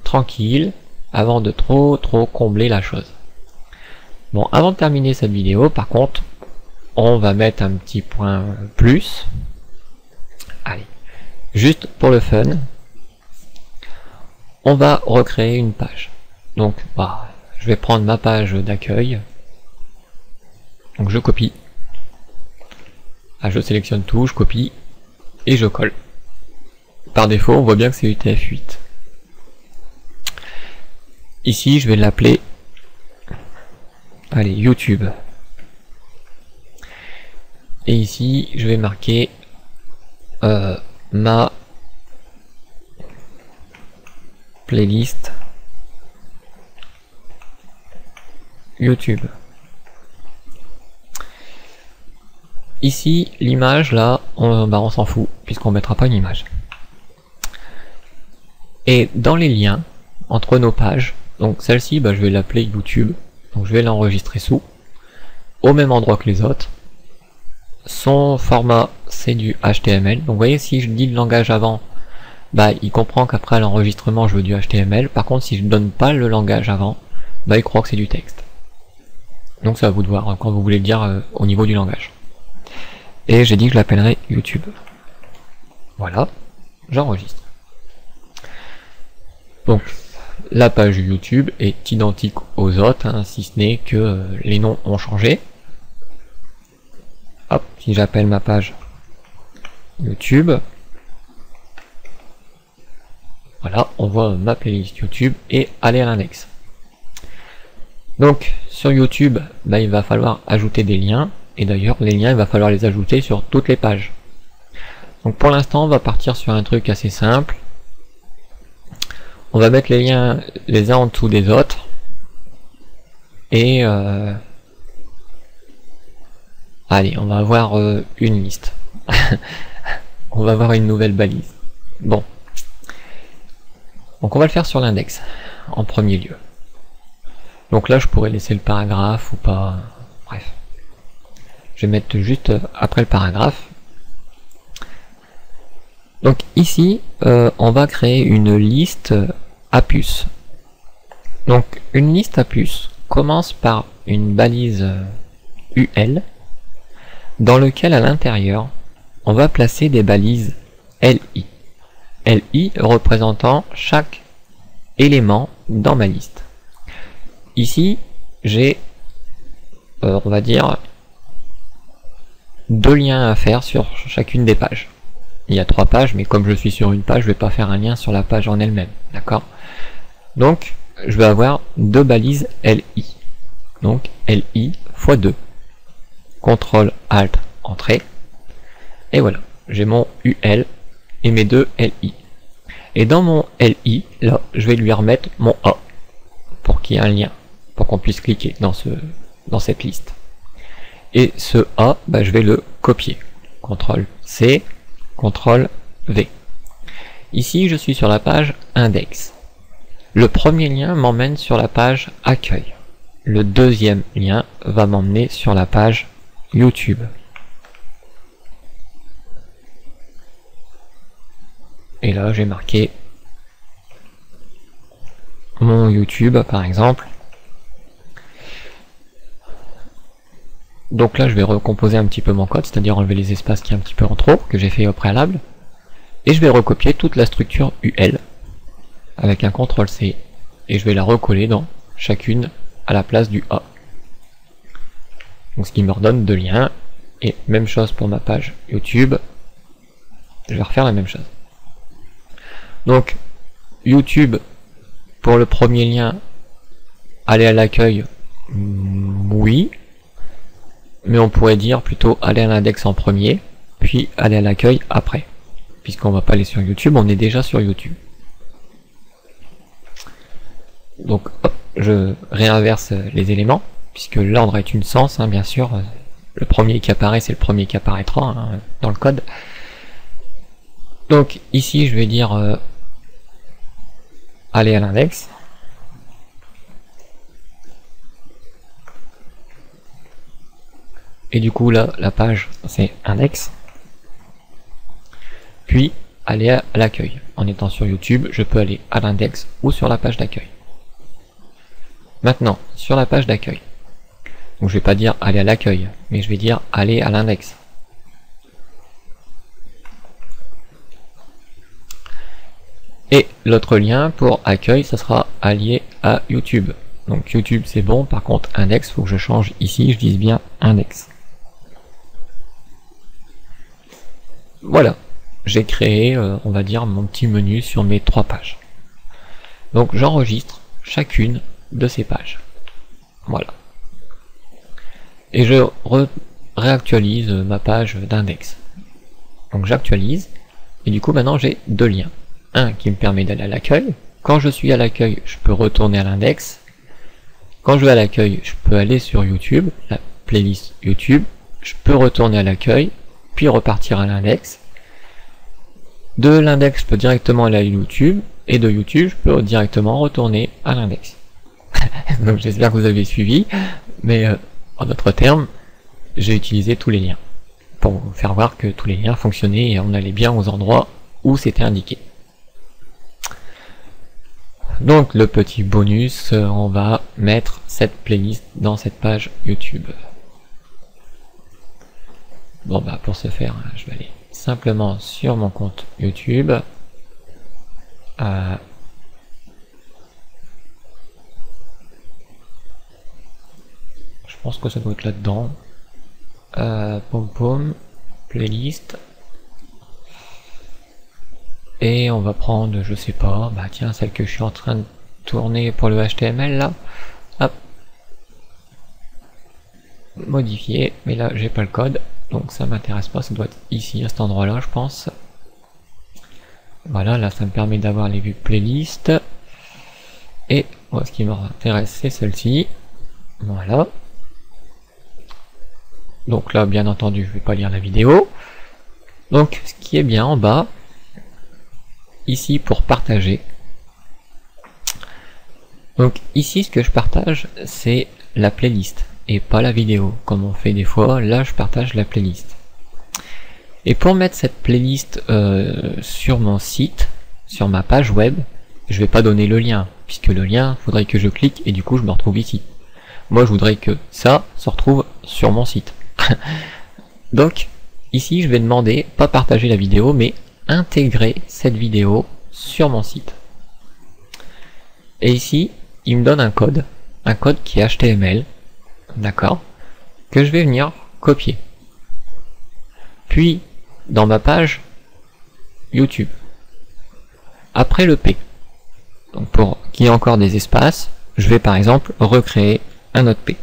tranquilles, avant de trop combler la chose. Bon, avant de terminer cette vidéo, par contre, on va mettre un petit point plus. Allez, juste pour le fun, on va recréer une page. Donc, je vais prendre ma page d'accueil. Donc je copie. Je sélectionne tout, je copie et je colle. Par défaut, on voit bien que c'est UTF-8. Ici, je vais l'appeler, allez, YouTube. Et ici, je vais marquer ma playlist YouTube. Ici, l'image, là, on s'en fout, puisqu'on ne mettra pas une image. Et dans les liens, entre nos pages, donc celle-ci, je vais l'appeler YouTube, donc je vais l'enregistrer sous, au même endroit que les autres. Son format, c'est du HTML, donc vous voyez, si je dis le langage avant, il comprend qu'après l'enregistrement, je veux du HTML, par contre, si je ne donne pas le langage avant, il croit que c'est du texte. Donc c'est à vous de voir, quand vous voulez le dire au niveau du langage. Et j'ai dit que je l'appellerai YouTube. Voilà, j'enregistre. Donc, la page YouTube est identique aux autres, hein, si ce n'est que les noms ont changé. Hop, si j'appelle ma page YouTube, voilà, on voit ma playlist YouTube et aller à l'index. Donc, sur YouTube, il va falloir ajouter des liens. Et d'ailleurs, les liens, il va falloir les ajouter sur toutes les pages. Donc pour l'instant, on va partir sur un truc assez simple. On va mettre les liens les uns en dessous des autres. Et allez, on va avoir une liste. On va avoir une nouvelle balise. Bon. Donc on va le faire sur l'index, en premier lieu. Donc là, je pourrais laisser le paragraphe ou pas. Bref. Je vais mettre juste après le paragraphe. Donc ici, on va créer une liste à puces. Donc une liste à puces commence par une balise UL, dans lequel à l'intérieur, on va placer des balises LI. LI représentant chaque élément dans ma liste. Ici, j'ai, on va dire, 2 liens à faire sur chacune des pages. Il y a 3 pages, mais comme je suis sur une page, je ne vais pas faire un lien sur la page en elle-même. D'accord? Donc, je vais avoir 2 balises LI. Donc, LI x 2. CTRL ALT Entrée. Et voilà, j'ai mon UL et mes 2 LI. Et dans mon LI, là, je vais lui remettre mon A pour qu'il y ait un lien, pour qu'on puisse cliquer dans cette liste. Et ce A, je vais le copier. CTRL C, CTRL V. Ici, je suis sur la page index. Le premier lien m'emmène sur la page accueil. Le deuxième lien va m'emmener sur la page YouTube. Et là, j'ai marqué mon YouTube, par exemple. Donc là, je vais recomposer un petit peu mon code, c'est-à-dire enlever les espaces qui est un petit peu en trop, que j'ai fait au préalable. Et je vais recopier toute la structure UL avec un CTRL C. Et je vais la recoller dans chacune à la place du A. Donc ce qui me redonne 2 liens. Et même chose pour ma page YouTube. Je vais refaire la même chose. Donc YouTube, pour le premier lien, aller à l'accueil, oui. Mais on pourrait dire plutôt aller à l'index en premier, puis aller à l'accueil après. Puisqu'on va pas aller sur YouTube, on est déjà sur YouTube. Donc hop, je réinverse les éléments, puisque l'ordre est une sens, hein, bien sûr. Le premier qui apparaît, c'est le premier qui apparaîtra hein, dans le code. Donc ici, je vais dire aller à l'index. Et du coup là, la page, c'est index. Puis aller à l'accueil. En étant sur YouTube, je peux aller à l'index ou sur la page d'accueil. Maintenant, sur la page d'accueil. Donc je vais pas dire aller à l'accueil, mais je vais dire aller à l'index. Et l'autre lien pour accueil, ça sera allié à YouTube. Donc YouTube c'est bon, par contre index, faut que je change ici, je dise bien index. Voilà, j'ai créé, on va dire, mon petit menu sur mes 3 pages. Donc j'enregistre chacune de ces pages. Voilà. Et je réactualise ma page d'index. Donc j'actualise, et du coup maintenant j'ai 2 liens. Un qui me permet d'aller à l'accueil. Quand je suis à l'accueil, je peux retourner à l'index. Quand je vais à l'accueil, je peux aller sur YouTube, la playlist YouTube. Je peux retourner à l'accueil, puis repartir à l'index. De l'index, je peux directement aller à YouTube. Et de YouTube, je peux directement retourner à l'index. Donc j'espère que vous avez suivi. Mais en d'autres termes, j'ai utilisé tous les liens. Pour vous faire voir que tous les liens fonctionnaient et on allait bien aux endroits où c'était indiqué. Donc le petit bonus, on va mettre cette playlist dans cette page YouTube. Bon bah pour ce faire, je vais aller simplement sur mon compte YouTube. Je pense que ça doit être là-dedans. Pom pom, playlist. Et on va prendre, je sais pas, bah tiens, celle que je suis en train de tourner pour le HTML là. Hop. Modifier, mais là j'ai pas le code, donc ça m'intéresse pas, ça doit être ici, à cet endroit là je pense. Voilà, là ça me permet d'avoir les vues playlist. Et moi ce qui m'intéresse c'est celle-ci. Voilà. Donc là bien entendu je vais pas lire la vidéo. Donc ce qui est bien en bas, ici pour partager. Donc ici ce que je partage c'est la playlist et pas la vidéo comme on fait des fois. Là je partage la playlist et pour mettre cette playlist sur mon site, sur ma page web, je vais pas donner le lien puisque le lien faudrait que je clique et du coup je me retrouve ici. Moi je voudrais que ça se retrouve sur mon site. Donc ici je vais demander pas partager la vidéo mais intégrer cette vidéo sur mon site. Et ici, il me donne un code qui est HTML, d'accord, que je vais venir copier. Puis, dans ma page YouTube, après le P, donc pour qu'il y ait encore des espaces, je vais par exemple recréer un autre P.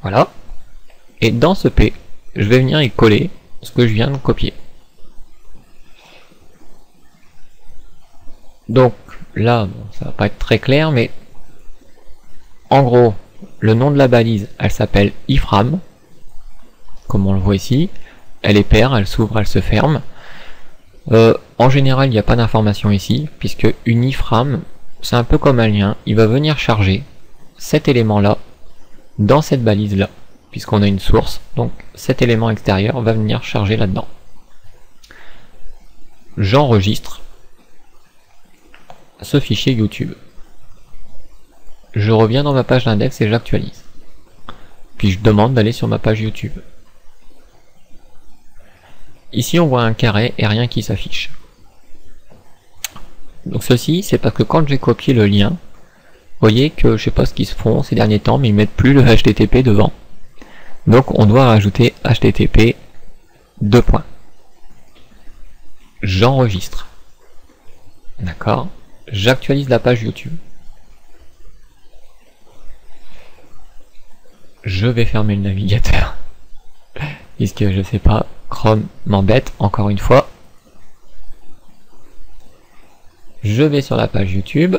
Voilà. Et dans ce P, je vais venir y coller ce que je viens de copier. Donc là, bon, ça va pas être très clair, mais en gros, le nom de la balise, elle s'appelle iframe, comme on le voit ici. Elle est paire, elle s'ouvre, elle se ferme. En général, il n'y a pas d'information ici, puisque une iframe, c'est un peu comme un lien, il va venir charger cet élément-là dans cette balise-là, puisqu'on a une source, donc cet élément extérieur va venir charger là-dedans. J'enregistre ce fichier YouTube. Je reviens dans ma page d'index et j'actualise. Puis je demande d'aller sur ma page YouTube. Ici on voit un carré et rien qui s'affiche. Donc ceci c'est parce que quand j'ai copié le lien, voyez que je sais pas ce qu'ils se font ces derniers temps, mais ils mettent plus le HTTP devant. Donc on doit rajouter HTTP 2 points. J'enregistre. D'accord. J'actualise la page YouTube. Je vais fermer le navigateur. Puisque je sais pas, Chrome m'embête encore une fois. Je vais sur la page YouTube.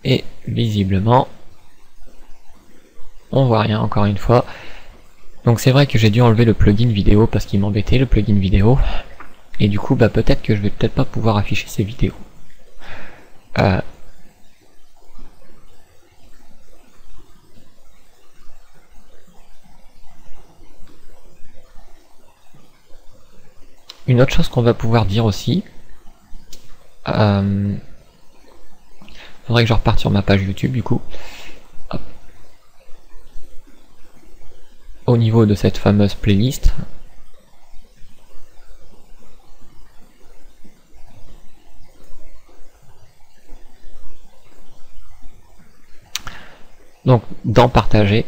Et visiblement, on voit rien encore une fois. Donc c'est vrai que j'ai dû enlever le plugin vidéo parce qu'il m'embêtait, le plugin vidéo. Et du coup, bah peut-être que je vais peut-être pas pouvoir afficher ces vidéos. Une autre chose qu'on va pouvoir dire aussi, faudrait que je reparte sur ma page YouTube du coup. Hop. Au niveau de cette fameuse playlist, donc dans partager,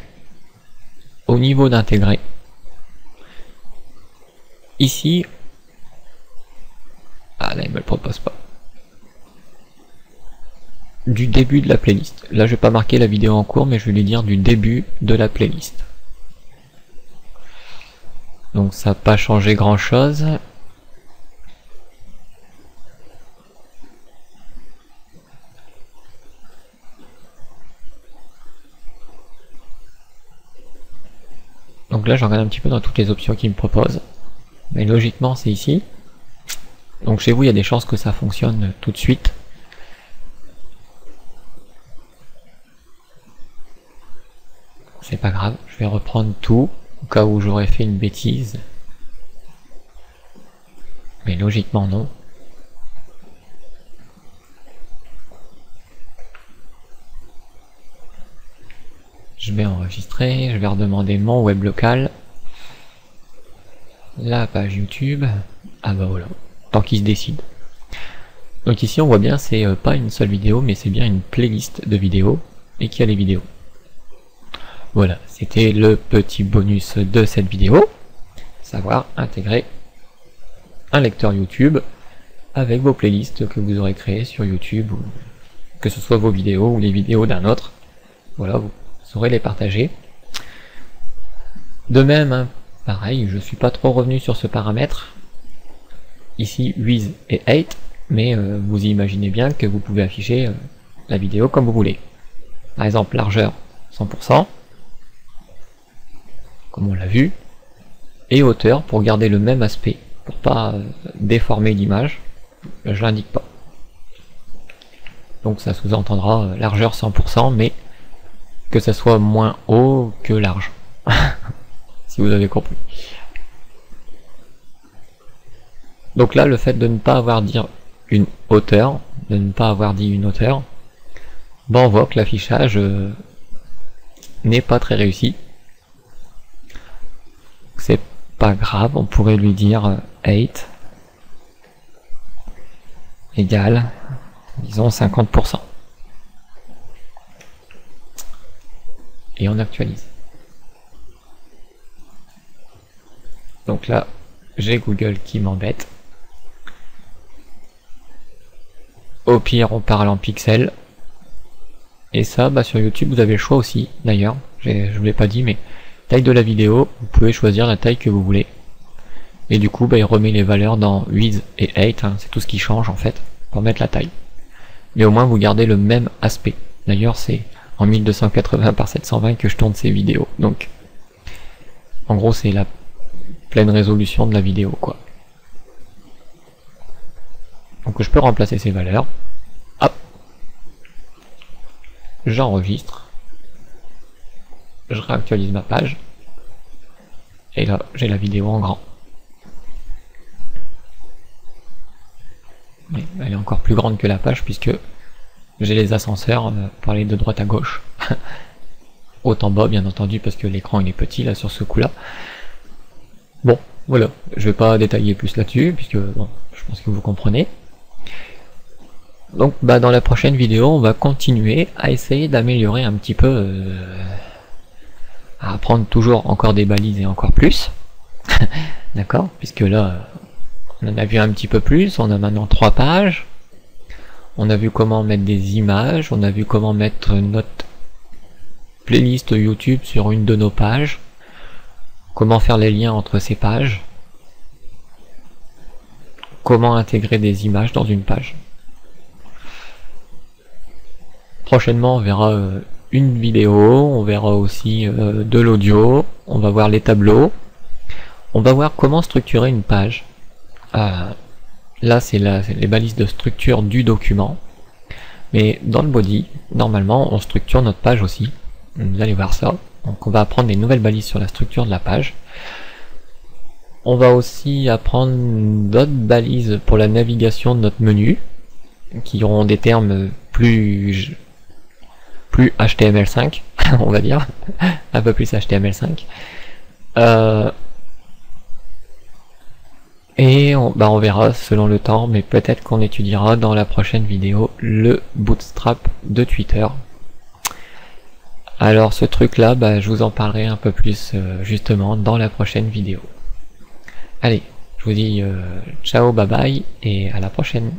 au niveau d'intégrer, ici, ah là il me le propose pas, du début de la playlist. Là je vais pas marquer la vidéo en cours, mais je vais lui dire du début de la playlist. Donc ça n'a pas changé grand chose. Donc là je regarde un petit peu dans toutes les options qu'il me propose. Mais logiquement c'est ici. Donc chez vous il y a des chances que ça fonctionne tout de suite. C'est pas grave, je vais reprendre tout, au cas où j'aurais fait une bêtise. Mais logiquement non. Je vais enregistrer, je vais redemander mon web local. La page YouTube. Ah bah voilà, tant qu'il se décide. Donc ici on voit bien c'est pas une seule vidéo, mais c'est bien une playlist de vidéos, et qui a les vidéos. Voilà, c'était le petit bonus de cette vidéo, savoir intégrer un lecteur YouTube avec vos playlists que vous aurez créées sur YouTube, ou que ce soit vos vidéos ou les vidéos d'un autre. Voilà, vous saurez les partager. De même, hein, pareil, je suis pas trop revenu sur ce paramètre, ici with et 8, mais vous imaginez bien que vous pouvez afficher la vidéo comme vous voulez. Par exemple, largeur 100%, comme on l'a vu, et hauteur pour garder le même aspect, pour pas déformer l'image, je l'indique pas. Donc ça sous-entendra largeur 100%, mais que ça soit moins haut que large, si vous avez compris. Donc là, le fait de ne pas avoir dit une hauteur, ben on voit que l'affichage n'est pas très réussi. C'est pas grave, on pourrait lui dire 8 égale, disons 50%. Et on actualise. Donc là, j'ai Google qui m'embête. Au pire, on parle en pixels. Et ça, bah, sur YouTube, vous avez le choix aussi, d'ailleurs. Je vous l'ai pas dit, mais taille de la vidéo, vous pouvez choisir la taille que vous voulez. Et du coup, bah, il remet les valeurs dans width et 8, hein, c'est tout ce qui change en fait, pour mettre la taille. Mais au moins, vous gardez le même aspect. D'ailleurs, c'est en 1280 par 720 que je tourne ces vidéos. Donc, en gros, c'est la pleine résolution de la vidéo, quoi. Donc, je peux remplacer ces valeurs. Hop. J'enregistre. Je réactualise ma page. Et là, j'ai la vidéo en grand. Mais elle est encore plus grande que la page puisque j'ai les ascenseurs pour aller de droite à gauche. Haut en bas, bien entendu, parce que l'écran il est petit là sur ce coup-là. Bon, voilà. Je vais pas détailler plus là-dessus puisque bon, je pense que vous comprenez. Donc dans la prochaine vidéo, on va continuer à essayer d'améliorer un petit peu, à apprendre toujours encore des balises et encore plus. D'accord, puisque là, on en a vu un petit peu plus, on a maintenant 3 pages. On a vu comment mettre des images, on a vu comment mettre notre playlist YouTube sur une de nos pages, comment faire les liens entre ces pages, comment intégrer des images dans une page. Prochainement, on verra une vidéo, on verra aussi de l'audio, on va voir les tableaux, on va voir comment structurer une page. Là, c'est les balises de structure du document, mais dans le body, normalement, on structure notre page aussi. Vous allez voir ça. Donc, on va apprendre des nouvelles balises sur la structure de la page. On va aussi apprendre d'autres balises pour la navigation de notre menu, qui auront des termes plus HTML5, on va dire, un peu plus HTML5. Et on verra selon le temps, mais peut-être qu'on étudiera dans la prochaine vidéo le Bootstrap de Twitter. Alors ce truc là, je vous en parlerai un peu plus justement dans la prochaine vidéo. Allez, je vous dis ciao, bye bye et à la prochaine.